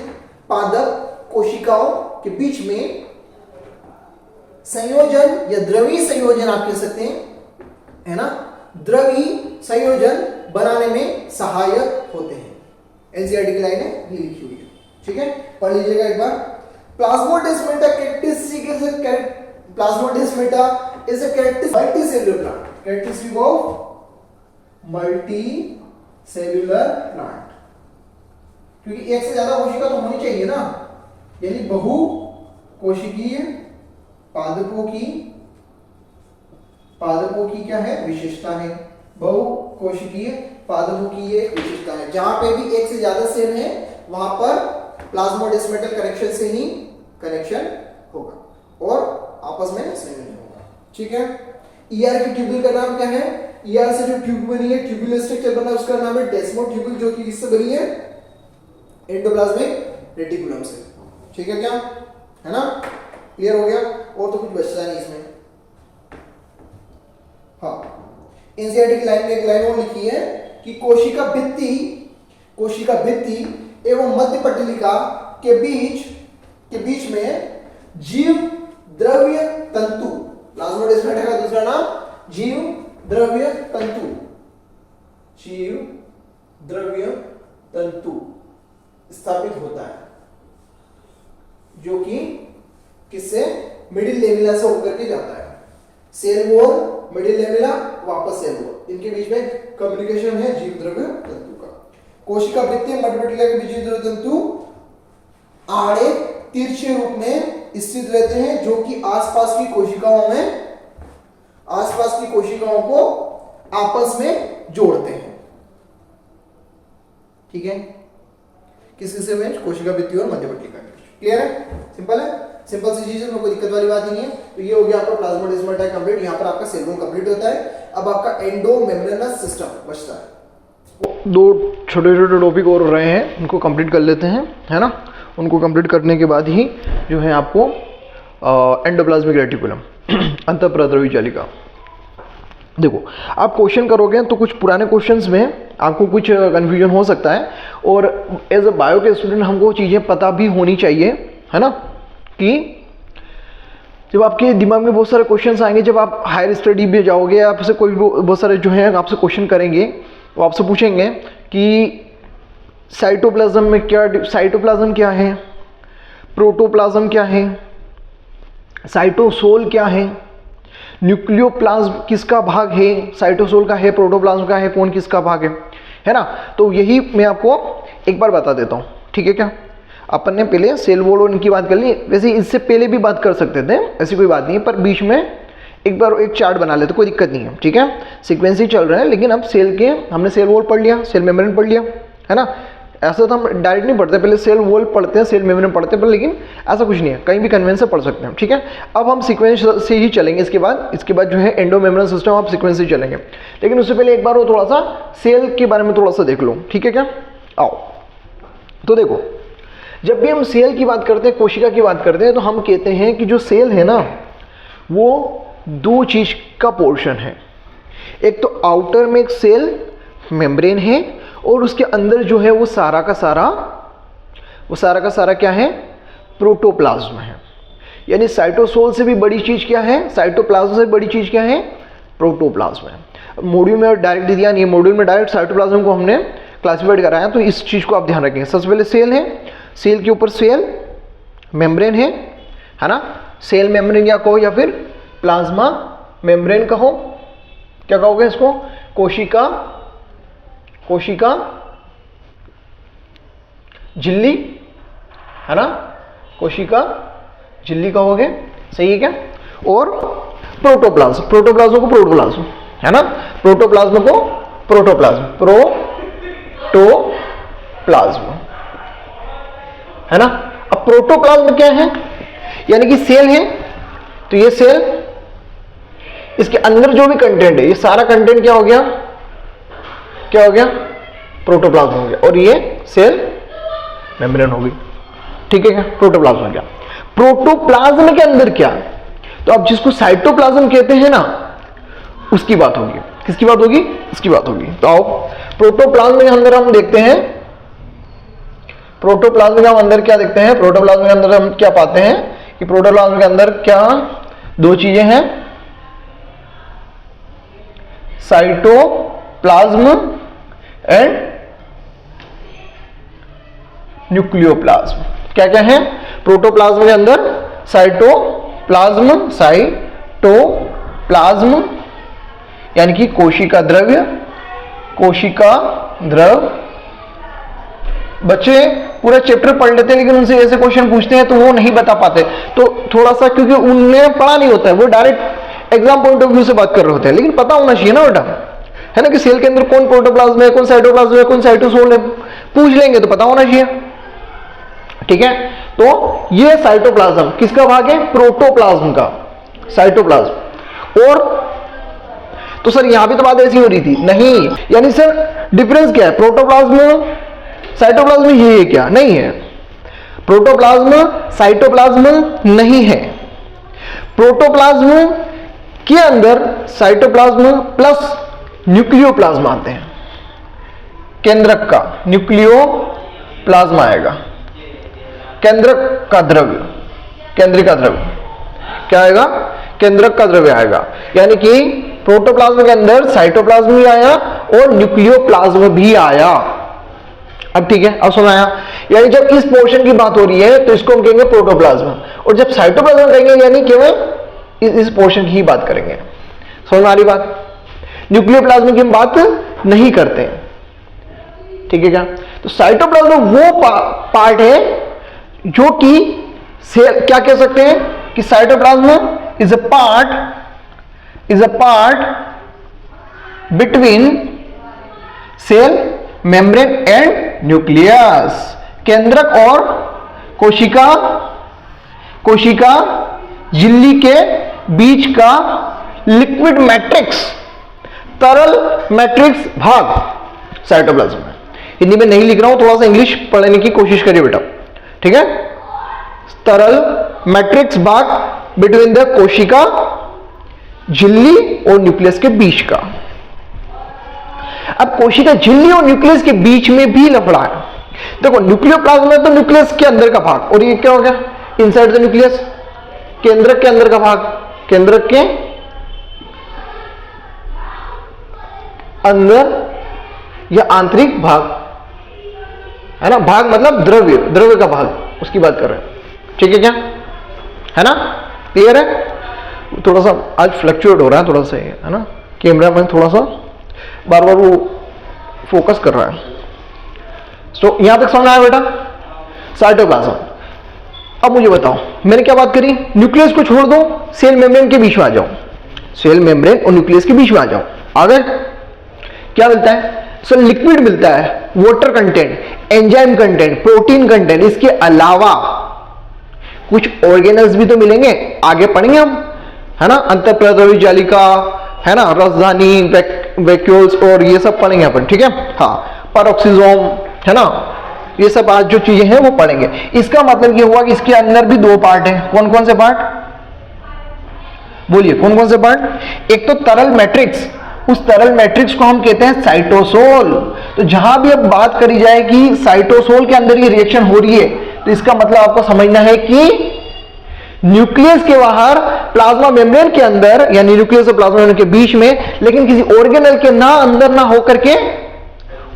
पादप कोशिकाओं के बीच में संयोजन या द्रवी संयोजन आप कह सकते हैं, है ना, द्रवी संयोजन बनाने में सहायक होते हैं। एनसीईआरटी की लाइन है, ये लिखी हुई है, ठीक है, पढ़ लीजिएगा एक बार। Plasmodesmata is a characteristic multicellular plant, characteristic of multicellular plant, क्योंकि एक से ज्यादा कोशिका तो होनी चाहिए ना, यानी बहु कोशिकीय पादपों की क्या है? विशेषता है। बहु कोशिकीय पादपों की ये विशेषता है। जहां पे भी एक से ज्यादा सेल है वहां पर प्लाज्मोडेस्माटल कनेक्शन से ही कनेक्शन होगा और आपस में संयोजन होगा। ठीक है। ईआर की ट्यूब्यूल का नाम क्या है? ईआर से जो ट्यूब बनी है, ट्यूबुलर स्ट्रक्चर बना है, उसका नाम है डेस्मोट्यूब्यूल, जो कि किससे बनी है? एंडोप्लाज्मिक रेटिकुलम से। ठीक है क्या? है ना? क्लियर हो गया? और तो कुछ बचता नहीं इसमें। हाँ, एनसीईआरटी की लाइन में एक लाइन और लिखी है कि कोशिका भित्ति एवं मध्य पट्टिका के बीच में जीव द्रव्य तंतु, प्लाज्मोडेस्माटा का दूसरा नाम जीव द्रव्य तंतु स्थापित होता है, जो कि किससे? मिडिल लेमिला से होकर के जाता है। सेल वॉल, मिडिल लेमिला, वापस सेल वॉल, इनके बीच में कम्युनिकेशन है जीव द्रव्य तंतु का। कोशिका भित्ति मध्य पट्टिका के बीच जीव द्रव्य तंतु आड़े तिरछे रूप में स्थित रहते हैं, जो कि आसपास की कोशिकाओं को आपस में जोड़ते हैं। ठीक है? किस में? कोशिका भित्ति और मध्य पट्टिका। क्लियर है? सिंपल है, सिंपल सी चीज है, कोई दिक्कत वाली बात ही नहीं है। तो ये हो गया आपका प्लाज्मोडेस्माटा कंप्लीट। यहाँ पर आपका सेल वॉल कंप्लीट होता है। अब आपका एंडोमेम्ब्रेनस सिस्टम बचता है। दो छोटे छोटे टॉपिक और रहे हैं, उनको कंप्लीट कर लेते हैं, है ना? उनको कंप्लीट करने के बाद ही जो है आपको एंडोप्लाज्मिक रेटिकुलम अंतःप्रद्रवी जालिका। देखो, आप क्वेश्चन करोगे तो कुछ पुराने क्वेश्चंस में आपको कुछ कंफ्यूजन हो सकता है, और एज अ बायो के स्टूडेंट हमको चीज़ें पता भी होनी चाहिए, है ना? कि जब आपके दिमाग में बहुत सारे क्वेश्चंस आएंगे, जब आप हायर स्टडी में जाओगे, आपसे कोई बहुत सारे जो है आपसे क्वेश्चन करेंगे, वो आपसे पूछेंगे कि साइटोप्लाज्म में साइटोप्लाज्म क्या है, प्रोटोप्लाज्म क्या है, साइटोसोल क्या है, न्यूक्लियोप्लाज्म किसका भाग है, साइटोसोल का है, प्रोटोप्लाज्म का है, कौन किसका भाग है ना? तो यही मैं आपको एक बार बता देता हूँ। ठीक है क्या? अपन ने पहले सेल वॉल और इनकी बात कर ली, वैसे इससे पहले भी बात कर सकते थे, ऐसी कोई बात नहीं है, पर बीच में एक बार एक चार्ट बना लेते, कोई दिक्कत नहीं है। ठीक है? सीक्वेंस ही चल रहा है, लेकिन अब हमने सेल वॉल पढ़ लिया, सेल मेम्ब्रेन पढ़ लिया, है ना? ऐसा तो हम डायरेक्ट नहीं पढ़ते, पहले सेल वॉल पढ़ते हैं, सेल मेम्ब्रेन पढ़ते हैं, पर लेकिन ऐसा कुछ नहीं है, कहीं भी कन्वेंस से पढ़ सकते हैं। ठीक है? अब हम सीक्वेंस से ही चलेंगे। इसके बाद जो है एंडोमेम्ब्रेन सिस्टम, आप सीक्वेंस से चलेंगे, लेकिन उससे पहले एक बार वो थोड़ा सा सेल के बारे में थोड़ा सा देख लो। ठीक है क्या? आओ, तो देखो, जब भी हम सेल की बात करते हैं, कोशिका की बात करते हैं, तो हम कहते हैं कि जो सेल है ना, वो दो चीज का पोर्शन है। एक तो आउटर में एक सेल मेम्ब्रेन है, और उसके अंदर जो है वो सारा का सारा क्या है? प्रोटोप्लाज्म है। यानी साइटोसोल से भी बड़ी चीज क्या है? साइटोप्लाज्म से बड़ी चीज क्या है? प्रोटोप्लाज्म है। मॉड्यूल में डायरेक्ट दिया नहीं है, मॉड्यूल में डायरेक्ट साइटोप्लाज्म को हमने क्लासिफाइड कराया, तो इस चीज को आप ध्यान रखेंगे। सबसे पहले सेल है, सेल के ऊपर सेल मेम्ब्रेन है ना? सेल मेम्ब्रेन या कहो, या फिर प्लाज्मा मेम्ब्रेन कहो, क्या कहोगे इसको? कोशिका झिल्ली, है ना? कोशिका झिल्ली कहोगे, सही है क्या? और प्रोटोप्लाज्म को प्रोटोप्लाज्म, है ना? प्रोटोप्लाज्म को प्रोटोप्लाज्म, है ना? अब प्रोटोप्लाज्म क्या है? यानी कि सेल है, तो ये सेल, इसके अंदर जो भी कंटेंट है, ये सारा कंटेंट क्या हो गया? प्रोटोप्लाज्म हो गया, और ये सेल मेम्ब्रेन हो गई। ठीक है क्या? प्रोटोप्लाज्म हो गया। प्रोटोप्लाज्म के अंदर क्या है? तो अब जिसको साइटोप्लाज्म कहते हैं ना, उसकी बात होगी। किसकी बात होगी? इसकी बात होगी। तो आओ, प्रोटोप्लाज्म के अंदर हम देखते हैं, प्रोटोप्लाज्म के अंदर क्या देखते हैं? प्रोटोप्लाज्म के अंदर हम क्या पाते हैं कि प्रोटोप्लाज्म के अंदर क्या दो चीजें हैं? Cytoplasm and nucleoplasm. क्या क्या है प्रोटोप्लाज्म के अंदर? साइटोप्लाज्म यानी कि कोशिका द्रव। बच्चे पूरा चैप्टर पढ़ लेते हैं, लेकिन उनसे ऐसे क्वेश्चन पूछते हैं तो वो नहीं बता पाते, तो थोड़ा सा, क्योंकि उन्हें पढ़ा नहीं होता है, वो direct exam point of view से बात कर रहे होते हैं, लेकिन पता होना चाहिए ना बेटा, है ना, कि सेल के अंदर कौन प्रोटोप्लाज्म है, कौन साइटोप्लाज्म है, कौन साइटोसोल है, पूछ लेंगे तो पता होना चाहिए। ठीक है, तो ये साइटोप्लाज्म किसका भाग है? प्रोटोप्लाज्म का। साइटोप्लाज्म और तो सर यहां भी तो बात ऐसी हो रही थी, नहीं, यानी सर डिफरेंस क्या है, प्रोटोप्लाज्म साइटोप्लाज्म ये है क्या, नहीं है, प्रोटोप्लाज्म साइटोप्लाज्म नहीं है, प्रोटोप्लाज्म के अंदर साइटोप्लाज्म प्लस न्यूक्लियोप्लाज्म आते हैं, केंद्रक का न्यूक्लियोप्लाज्म आएगा, केंद्रक का द्रव्य, केंद्रिका द्रव्य क्या आएगा, केंद्रक का द्रव्य आएगा, यानी कि प्रोटोप्लाज्म के अंदर साइटोप्लाज्म भी आया और न्यूक्लियोप्लाज्म भी आया। अब ठीक है, अब समझ आया, यानी जब इस पोर्शन की बात हो रही है तो इसको हम कहेंगे प्रोटोप्लाज्म, और जब साइटोप्लाज्म कहेंगे यानी केवल इस पोर्शन की ही बात करेंगे। समझ में आ रही बात, न्यूक्लियोप्लाज्म की हम बात नहीं करते हैं, ठीक है क्या। तो साइटोप्लाज्म वो पार्ट है जो कि सेल, क्या कह सकते हैं कि cytoplasm is a part between cell membrane and nucleus, केंद्रक और कोशिका झिल्ली के बीच का लिक्विड मैट्रिक्स, तरल मैट्रिक्स भाग साइटोप्लाज्म है। हिंदी में नहीं लिख रहा हूं, थोड़ा सा इंग्लिश पढ़ने की कोशिश करिए बेटा, ठीक है। तरल मैट्रिक्स भाग बिटवीन द कोशिका झिल्ली और न्यूक्लियस के बीच का। अब कोशिका झिल्ली और न्यूक्लियस के बीच में भी लफड़ा है। देखो न्यूक्लियोप्लाज्म है तो न्यूक्लियस के अंदर का भाग, और ये क्या हो गया, इनसाइड द न्यूक्लियस, केंद्रक के अंदर का भाग, केंद्रक के अंदर या आंतरिक भाग है ना, भाग मतलब द्रव्य, द्रव्य का भाग, उसकी बात कर रहे हैं, ठीक है क्या, है ना, क्लियर है। थोड़ा सा आज फ्लक्चुएट हो रहा है थोड़ा सा, है ना, कैमरा मैन थोड़ा सा बार बार वो फोकस कर रहा है। सो यहां तक समझ आया बेटा, साइटोप्लाज्म। अब मुझे बताओ मैंने क्या बात करी, न्यूक्लियस को छोड़ दो, सेल मेम्ब्रेन के बीच में आ जाओ, सेल मेम्ब्रेन और न्यूक्लियस के बीच में आ जाओ, आगे क्या मिलता है, सर लिक्विड मिलता है, water content, enzyme content, protein content, इसके अलावा कुछ ऑर्गेनल्स भी तो मिलेंगे, आगे पढ़ेंगे हम, है ना, अंतःप्रद्रवी जालिका, है ना, रसधानी, वैक्यूल्स और ये सब पढ़ेंगे अपन, ठीक है, हाँ, पैरोक्सिसोम, है ना, ये सब आज जो चीजें हैं वो पढ़ेंगे। इसका मतलब ये हुआ कि इसके अंदर भी दो पार्ट हैं, कौन कौन से पार्ट बोलिए, कौन कौन से पार्ट, एक तो तरल मैट्रिक्स, उस तरल मैट्रिक्स को हम कहते हैं साइटोसोल। तो जहां भी अब बात करी जाए कि साइटोसोल के अंदर ये रिएक्शन हो रही है, तो इसका मतलब आपको समझना है कि न्यूक्लियस के बाहर, प्लाज्मा मेम्ब्रेन के अंदर, यानी न्यूक्लियस और प्लाज्मा मेम्ब्रेन के बीच में, लेकिन किसी ऑर्गेनल के ना अंदर ना होकर के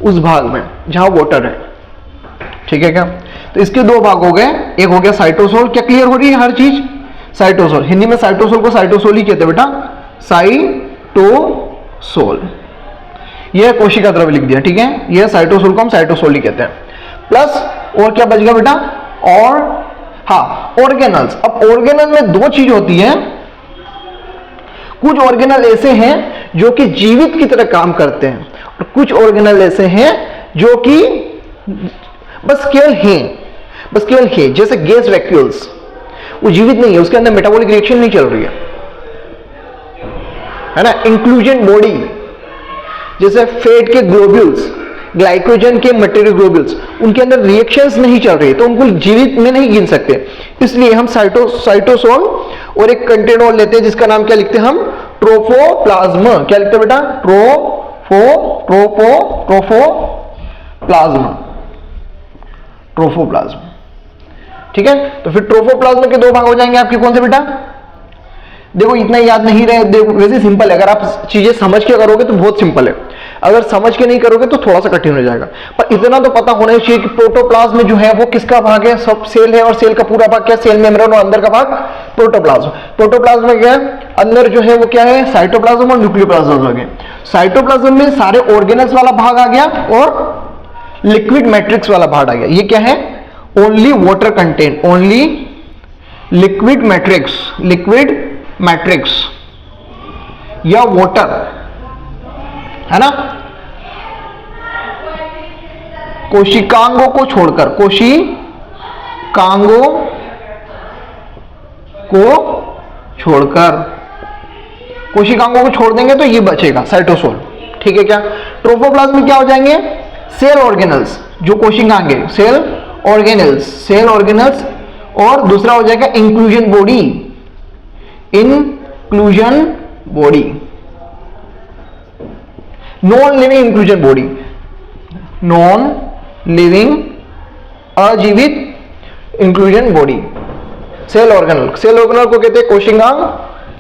उस भाग में जहां वाटर है, ठीक है क्या। तो इसके दो भाग हो गए, एक हो गया साइटोसोल, क्या क्लियर हो रही है हर चीज, साइटोसोल, हिंदी में साइटोसोल को साइटोसोल ही कहते हैं बेटा, साइटोसोल, यह कोशिका द्रव्य लिख दिया, ठीक है, यह साइटोसोल को हम साइटोसोल ही कहते हैं। प्लस और क्या बच गया बेटा, और हाँ ऑर्गेनल्स। अब ऑर्गेनल में दो चीज होती है, कुछ ऑर्गेनल ऐसे हैं जो कि जीवित की तरह काम करते हैं, और कुछ ऑर्गेनल ऐसे हैं जो कि बस केवल हैं, जैसे गैस वैक्यूल्स, वो जीवित नहीं है, उसके अंदर मेटाबॉलिक रिएक्शन नहीं चल रही है ना, इंक्लूजन बॉडी, जैसे फैट के ग्लोब्यूल्स, ग्लाइकोजन के मटेरियल ग्लोब्यूल्स, उनके अंदर रिएक्शंस नहीं चल रही, तो उनको जीवित में नहीं गिन सकते। इसलिए हम साइटोसोल और एक कंटेंट और लेते हैं जिसका नाम क्या लिखते हैं हम, ट्रोफोप्लाज्म। क्या लिखते हैं बेटा, ट्रोफोप्लाज्म, ठीक है। तो फिर ट्रोफोप्लाज्म के दो भाग हो जाएंगे आपके, कौन से बेटा, देखो इतना याद नहीं रहे, देखो वैसे सिंपल है, अगर आप चीजें समझ के करोगे तो बहुत सिंपल है, अगर समझ के नहीं करोगे तो थोड़ा सा कठिन हो जाएगा। पर इतना तो पता होना चाहिए कि प्रोटोप्लाज्म जो है वो किसका भाग है, सब सेल है, और सेल का पूरा भाग क्या, सेल मेम्ब्रेन और अंदर का भाग प्रोटोप्लाज्म। प्रोटोप्लाज्म में क्या है, अंदर जो है वो क्या है, साइटोप्लाज्म और न्यूक्लियोप्लाज्म आ गए। साइटोप्लाज्म में सारे ऑर्गेनल्स वाला भाग आ गया और लिक्विड मैट्रिक्स वाला भाग आ गया। ये क्या है, only water content, only liquid matrix या वाटर, है ना, कोशिकांगों को छोड़कर कोशिकांगों को छोड़ देंगे तो ये बचेगा साइटोसोल, ठीक है क्या। ट्रोफोप्लाज्म में क्या हो जाएंगे, सेल ऑर्गेनल्स, जो कोशिकांगे सेल ऑर्गेनल्स, और दूसरा हो जाएगा inclusion body, non living inclusion body, non living अजीवित इंक्लूजन बॉडी। सेल ऑर्गेनल को कहते हैं कोशिकांग,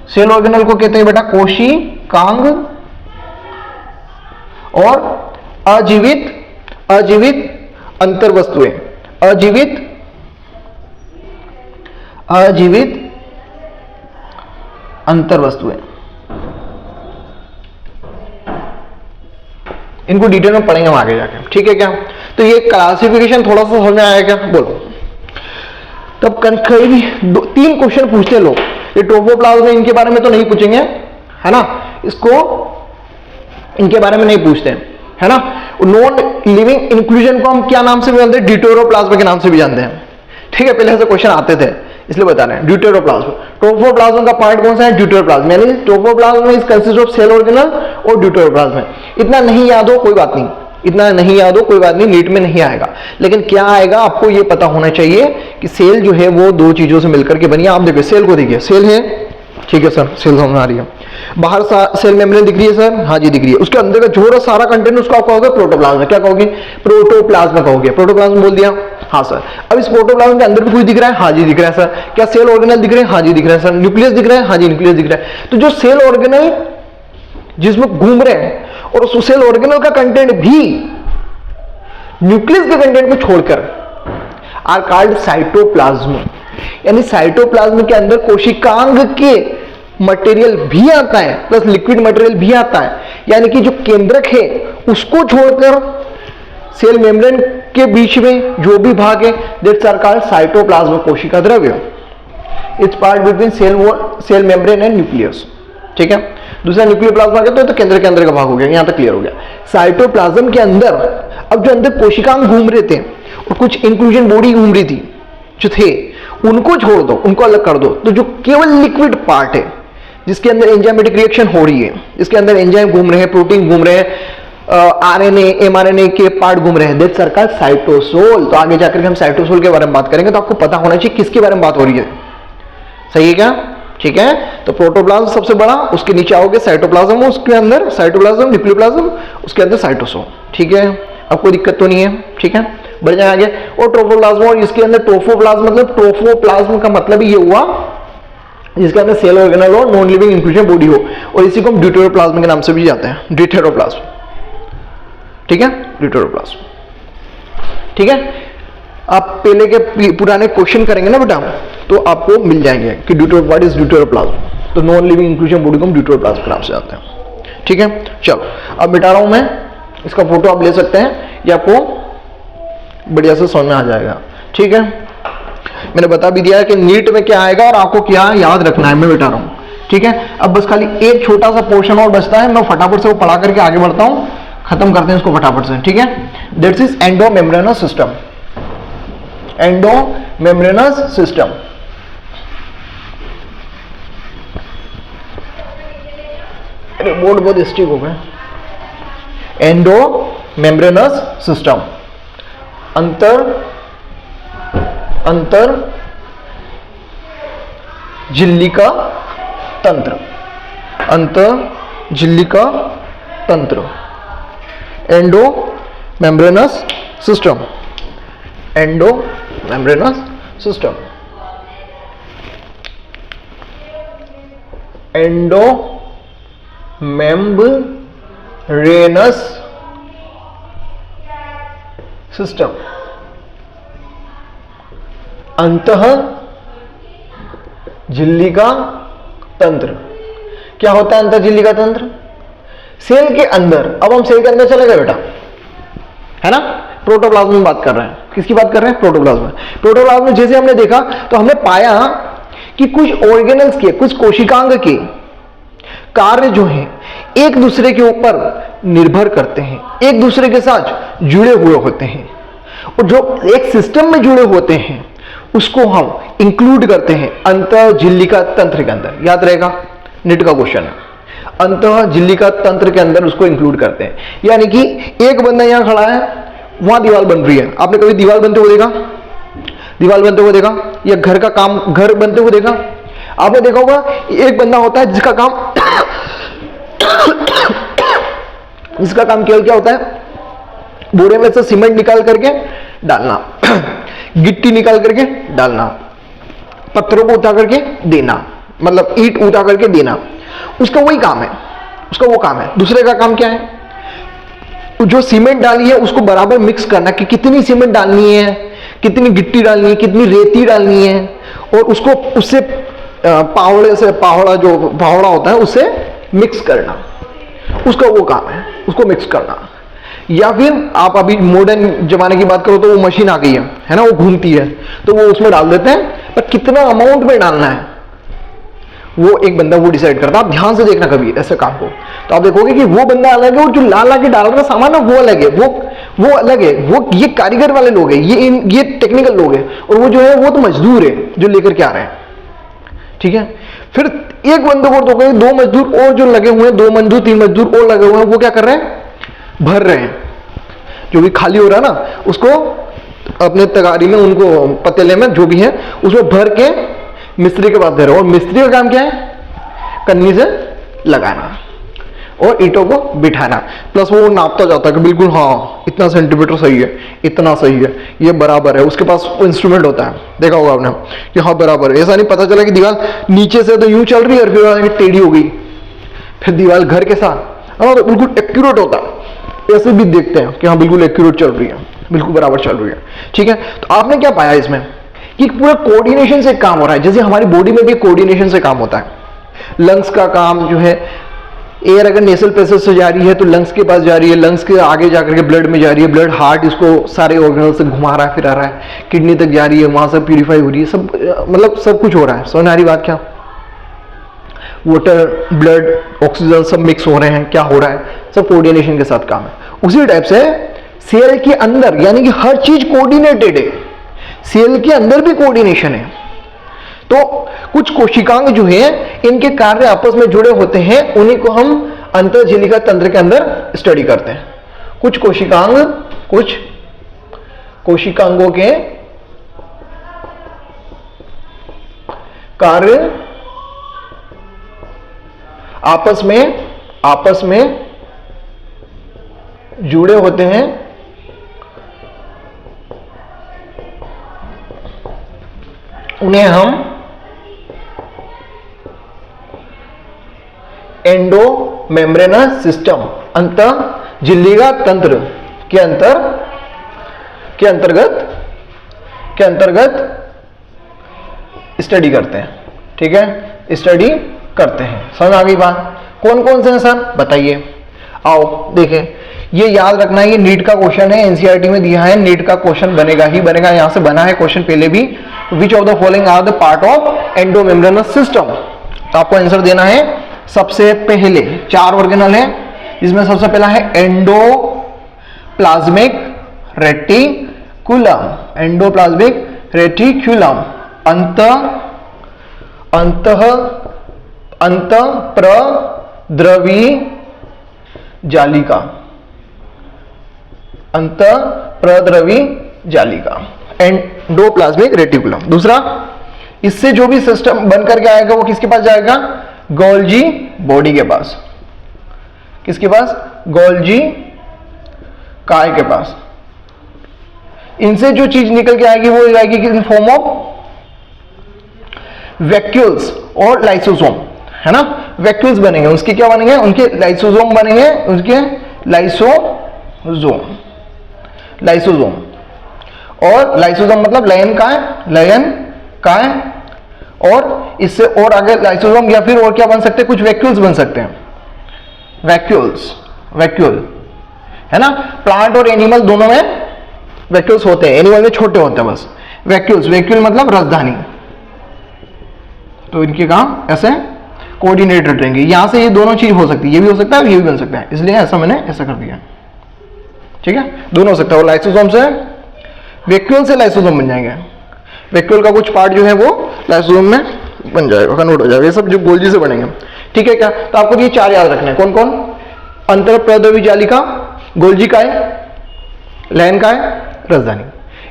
सेल ऑर्गेनल को कहते हैं बेटा कोशिकांग, और अजीवित अंतर वस्तुएं, अजीवित अंतर वस्तुएं, इनको डिटेल में पढ़ेंगे हम आगे जाके, ठीक है क्या। तो ये क्लासिफिकेशन थोड़ा सा समझ में आया क्या, बोलो। तब कहीं भी 3 क्वेश्चन पूछते हैं लोग, ये ट्रोफोप्लाज्म में इनके बारे में तो नहीं पूछेंगे, है ना, इसको इनके बारे में नहीं पूछते हैं, है ना। नॉन लिविंग इंक्लूजन को हम क्या नाम से भी जानते हैं, ड्यूटेरोप्लाज्म के नाम से भी जानते हैं, ठीक है। पहले ऐसे क्वेश्चन आते थे इसलिए बता रहे हैं। ड्यूटेरोप्लाज्म, ट्रोफोप्लाज्म का पार्ट कौन सा है, ड्यूटेरोप्लाज्म, यानी trophoplasm is consist of cell organelle और ड्यूटेरोप्लाज्म। इतना नहीं याद हो कोई बात नहीं, नीट में नहीं आएगा, लेकिन क्या आएगा आपको ये पता होना चाहिए कि सेल जो है वो 2 चीजों से मिलकर के बनी है। आप देखिए सेल को देखिए, सेल है, ठीक है सर, सेल समझ में आ रही है। बाहर सेल मेम्ब्रेन दिख रही है सर, हाँ जी दिख रही है। उसके अंदर का जो सारा कंटेंट उसको आप कहोगे प्रोटोप्लाज्म, क्या कहोगे, प्रोटोप्लाज्म कहोगे। प्रोटोप्लाज्म बोल दिया, हाँ सर। अब इस प्रोटोप्लाज्म के अंदर भी कुछ दिख रहा है, हाँ जी दिख रहा है सर। क्या सेल ऑर्गेनल दिख रहे हैं, हाँ जी दिख रहा है सर। न्यूक्लियस दिख रहा है, हाँ जी न्यूक्लियस दिख रहा है। तो जो सेल ऑर्गेनल जिसमें घूम रहे हैं और उस सेल ऑर्गेनल का कंटेंट भी न्यूक्लियस के कंटेंट को छोड़कर आर कॉल्ड साइटोप्लाज्म, यानी साइटोप्लाज्म के अंदर कोशिकांग के मटेरियल भी आता है प्लस लिक्विड मटेरियल भी आता है, यानी कि जो केंद्रक है उसको छोड़कर सेल मेम्ब्रेन के बीच में जो भी भाग है दैट्स आर कॉल्ड साइटोप्लाज्म, कोशिका द्रव्य। It's part between cell membrane and nucleus, ठीक है। दूसरा न्यूक्लियर प्लाज्मा कहते हैं तो केंद्र के अंदर का भाग हो गया, यहां तक क्लियर हो गया। साइटोप्लाज्म के अंदर अब जो अंदर कोशिकांग घूम रहे थे और कुछ इंक्लूजन बॉडी घूम रही थी जो थे, उनको छोड़ दो, उनको अलग कर दो, तो जो केवल लिक्विड पार्ट है जिसके अंदर एंजाइमेटिक रिएक्शन हो रही है, इसके अंदर एंजाइम घूम रहे हैं, प्रोटीन घूम रहे हैं, आरएनए एमआरएनए के पार्ट घूम रहे हैं, दैट्स आर कॉल्ड साइटोसोल। तो आगे जाकर के हम साइटोसोल के बारे में बात करेंगे, तो आपको पता होना चाहिए किसके बारे में बात हो रही है, सही है क्या, ठीक है। तो प्रोटोप्लाज्म सबसे बड़ा, उसके नीचे आओगे साइटोप्लाज्म, उसके अंदर साइटोप्लाज्म, न्यूक्लियोप्लाज्म, उसके अंदर साइटोसोल, ठीक है। अब कोई दिक्कत तो नहीं है, ठीक है, बढ़ जाए आगे। और ट्रोफोप्लाज्म, और इसके अंदर ट्रोफोप्लाज्म, मतलब ट्रोफोप्लाज्म का मतलब ये हुआ जिसके अंदर सेल ऑर्गेनल हो, नॉन लिविंग इंक्लूजन बॉडी हो, और इसी को हम ड्यूटेरोप्लाज्म के नाम से भी जाते हैं, ड्यूटेरोप्लाज्म, ठीक है, ड्यूटेरोप्लाज्म, ठीक है। आप पहले के पुराने क्वेश्चन करेंगे ना बेटा तो आपको मिल जाएंगे कि व्हाट इज ड्यूटेरोप्लाज्म, तो नॉन लिविंग इंक्लूजन बॉडी को हम ड्यूटेरोप्लाज्म के नाम से जाते हैं, ठीक है। चलो अब मिटा रहा हूं मैं, इसका फोटो आप ले सकते हैं, ये आपको बढ़िया से समझ में आ जाएगा, ठीक है। मैंने बता भी दिया कि नीट में क्या आएगा और आपको क्या याद रखना है, मैं बिठा रहा हूं, ठीक है। अब बस खाली एक छोटा सा पोर्शन और बचता है, मैं फटाफट से वो पढ़ा करके आगे बढ़ता हूं, खत्म करते हैं इसको फटाफट से, ठीक है। That's is endomembranes system, endomembranes system. अरे बोर्ड बहुत स्टिक हो गया। एंडोमेम्ब्रेनस सिस्टम, अंतर झिल्लिका तंत्र, अंतर झिल्लिका तंत्र, endomembranes system, endomembranes system, endomembranes system, अंतः झिल्लिका तंत्र। क्या होता है अंतर झिल्लिका तंत्र? सेल के अंदर, अब हम सेल के अंदर चले गए बेटा, है ना, प्रोटोप्लाज्म में बात कर रहे हैं, किसकी बात कर रहे हैं, प्रोटोप्लाज्म में। प्रोटोप्लाज्म में जैसे हमने देखा तो हमने पाया कि कुछ ऑर्गेनल्स के, कुछ कोशिकांग के कार्य जो हैं एक दूसरे के ऊपर निर्भर करते हैं, एक दूसरे के साथ जुड़े हुए होते हैं, और जो एक सिस्टम में जुड़े होते हैं उसको हम इंक्लूड करते हैं अंतर झिल्लिका तंत्र के अंदर। याद रहेगा, नीट का क्वेश्चन है, अंतः झिल्ली का तंत्र के अंदर उसको इंक्लूड करते हैं। यानी कि एक बंदा यहाँ खड़ा है, वहां दीवार बन रही है, आपने कभी दीवार बनते हुए देखा? दीवार बनते हुए देखा? या घर का काम, घर बनते हुए देखा? आपने देखा होगा एक बंदा होता है जिसका काम केवल क्या होता है, बोरे में से सीमेंट निकाल करके डालना, गिट्टी निकाल करके डालना, पत्थरों को उठा करके देना, मतलब ईंट उठा करके देना, उसका वही काम है, उसका वो काम है। दूसरे का काम क्या है? जो सीमेंट डाली है उसको बराबर मिक्स करना, कि कितनी सीमेंट डालनी है, कितनी गिट्टी डालनी है, कितनी रेती डालनी है, और उसको उससे पावड़े से, फावड़ा होता है उससे मिक्स करना, उसका वो काम है, उसको मिक्स करना। या फिर आप अभी मॉडर्न जमाने की बात करो तो वो मशीन आ गई है ना, वो घूमती है, तो वो उसमें डाल देते हैं, पर कितना अमाउंट में डालना है वो एक बंदा वो डिसाइड करता है। आप ध्यान से देखना कभी ऐसे काम को, तो आप देखोगे कि वो बंदा अलग है और जो ला के डाल रहा सामान है वो अलग है, वो अलग है, वो ये कारीगर वाले लोग हैं, ये टेक्निकल लोग हैं, और वो जो है वो तो मजदूर है जो लेकर के आ रहे हैं। ठीक है, फिर एक बंदे को तो दो मजदूर और जो लगे हुए हैं, 2 मजदूर 3 मजदूर और लगे हुए हैं, वो क्या कर रहे हैं? भर रहे हैं, जो भी खाली हो रहा है ना उसको अपने तगारी में, उनको पतीले में जो भी है उसमें भर के मिस्त्री के पास दे रहे हो। और मिस्त्री का काम क्या है? कन्नी से लगाना और ईंटों को बिठाना, प्लस वो नापता जाता है कि बिल्कुल हाँ इतना सेंटीमीटर सही है, इतना सही है, ये बराबर है। उसके पास वो इंस्ट्रूमेंट होता है, देखा होगा आपने कि हाँ बराबर है। ऐसा नहीं पता चला कि दीवार नीचे से तो यूं चल रही है और फिर टेढ़ी हो गई, फिर दीवार घर के साथ हाँ तो बिल्कुल एक्यूरेट होता है, ऐसे भी देखते हैं कि हाँ बिल्कुल एक्यूरेट चल रही है, बिल्कुल बराबर चल रही है। ठीक है, तो आपने क्या पाया इसमें कि पूरा कोऑर्डिनेशन से काम हो रहा है। जैसे हमारी बॉडी में भी कोऑर्डिनेशन से काम होता है। लंग्स का काम जो है, एयर अगर नेसल पैसेज से जा रही है तो लंग्स के पास जा रही है, लंग्स के आगे जाकर के ब्लड में जा रही है, ब्लड हार्ट इसको सारे ऑर्गनल से घुमा रहा है, फिरा रहा है, किडनी तक जा रही है, वहां से प्यूरिफाई हो रही है, सब मतलब सब कुछ हो रहा है। समझ आ रही बात? क्या वाटर, ब्लड, ऑक्सीजन सब मिक्स हो रहे हैं, क्या हो रहा है, सब कोऑर्डिनेशन के साथ काम है। उसी टाइप से सेल के अंदर, यानी कि हर चीज कोऑर्डिनेटेड है, सेल के अंदर भी कोऑर्डिनेशन है। तो कुछ कोशिकांग जो है इनके कार्य आपस में जुड़े होते हैं, उन्हीं को हम अंतःझिल्लिका तंत्र के अंदर स्टडी करते हैं। कुछ कोशिकांगों के कार्य आपस में जुड़े होते हैं, उन्हें हम एंडोमेम्ब्रेनस सिस्टम, अंतःझिल्लिका तंत्र के अंतर्गत स्टडी करते हैं। ठीक है, स्टडी करते हैं। समझ आ गई बात? कौन कौन से हैं सर बताइए? आओ देखें, ये याद रखना है, ये नीट का क्वेश्चन है, एनसीईआरटी में दिया है, नीट का क्वेश्चन बनेगा ही बनेगा, यहां से बना है क्वेश्चन पहले भी। Which of the following are the part of endomembranous system? तो आपको आंसर देना है सबसे पहले 4 ऑर्गेनल है, जिसमें सबसे पहला है एंडोप्लाज्मिक रेटिकुलम, एंडोप्लाज्मिक रेटिकुलम, अंतःप्रद्रवी जालिका, अंतःप्रद्रवी जालिका, एंडोप्लाज्मिक रेटिकुलम। दूसरा, इससे जो भी सिस्टम बनकर के आएगा वो किसके पास जाएगा? गोल्जी बॉडी के पास। किसके पास? गोल्जी काय के पास। इनसे जो चीज निकल के आएगी वो जाएगी इन फॉर्म ऑफ वैक्यूल्स और लाइसोसोम, है ना? वैक्यूल्स बनेंगे, उसके क्या बनेंगे? उनके लाइसोसोम बनेंगे, उसके लाइसोसोम और लाइसोसोम मतलब लयन काय, और इससे और आगे लाइसोसोम या फिर और क्या बन सकते हैं? कुछ वैक्यूल्स बन सकते हैं, वैक्यूल, है ना? प्लांट और एनिमल दोनों में वैक्यूल्स होते हैं, एनिमल में छोटे होते हैं बस। वैक्यूल मतलब राजधानी। तो इनके काम ऐसे कोऑर्डिनेटेड रहेंगे। यहां से ये दोनों चीज हो सकती है, ये भी हो सकता है और ये भी बन सकता है, इसलिए ऐसा मैंने ऐसा कर दिया। ठीक है, दोनों हो सकता है। और लाइसोसोम से, वैक्यूल से लाइसोसोम बन जाएंगे। वैक्यूल का कुछ पार्ट जो है वो लाइसोसोम में बन जाएगा, कन्वर्ट हो जाएगा। ये सब जो गोल्जी से बनेंगे, ठीक है क्या? तो आपको ये 4 याद रखने हैं। कौन कौन? अंतर प्रद्रवी जालिका, गोल्जी काय, लैन काय, राजधानी।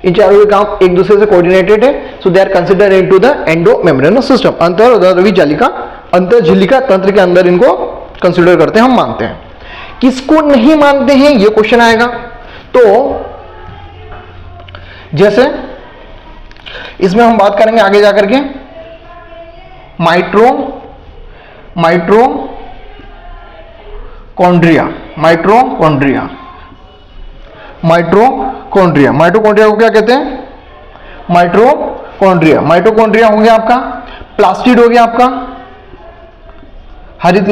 इन चारों के काम एक दूसरे से कोऑर्डिनेटेड है, so they are considered into the endo membranous system. अंतर प्रद्रवी जालिका, अंतर झिल्लिका तंत्र के अंदर इनको कंसिडर करते हैं, हम मानते हैं। किसको नहीं मानते हैं ये क्वेश्चन आएगा। तो जैसे इसमें हम बात करेंगे आगे जाकर के माइटोकॉन्ड्रिया को क्या कहते हैं? माइटोकॉन्ड्रिया हो गया आपका, प्लास्टिड हो गया आपका, हरित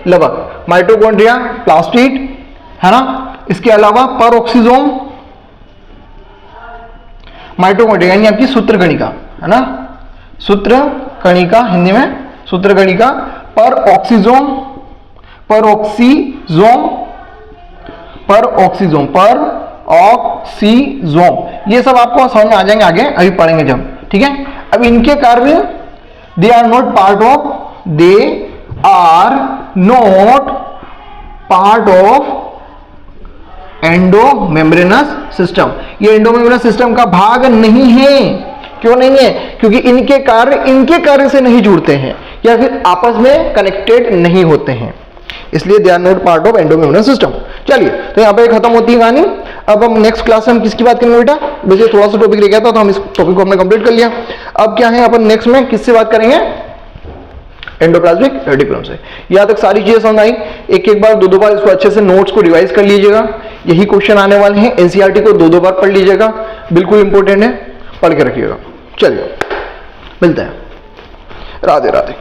लवक, माइटोकॉन्ड्रिया, प्लास्टिड, है ना। इसके अलावा परऑक्सीजोम, माइटोकॉन्ड्रिया यानी आपकी सूत्रकणिका, है ना, सूत्रकणिका, हिंदी में सूत्रकणिका, परऑक्सीजोम, ये सब आपको समझ में आ जाएंगे आगे, अभी पढ़ेंगे जब, ठीक है। अब इनके कार्य, they are not part of endomembranous system. ये एंडोमेम्ब्रेनस सिस्टम का भाग नहीं है। क्यों नहीं है? क्योंकि इनके कार्य से नहीं जुड़ते हैं या फिर आपस में कनेक्टेड नहीं होते हैं, इसलिए they are not part of endomembranous system. चलिए, तो यहाँ पे खत्म होती है कहानी। अब हम नेक्स्ट क्लास में हम किसकी बात करेंगे बेटा? वैसे थोड़ा सा टॉपिक रह गया था, तो हम इस टॉपिक को हमने कंप्लीट कर लिया। अब क्या है, अपन नेक्स्ट में किससे बात करेंगे? एंडोप्लाज्मिक रेटिकुलम से। यहाँ तक सारी चीजें समझ आई। एक बार 2 बार इसको अच्छे से नोट्स को रिवाइज कर लीजिएगा। यही क्वेश्चन आने वाले हैं। एनसीईआरटी को 2 बार पढ़ लीजिएगा, बिल्कुल इंपॉर्टेंट है, पढ़ के रखिएगा। चलिए, मिलते हैं। राधे राधे।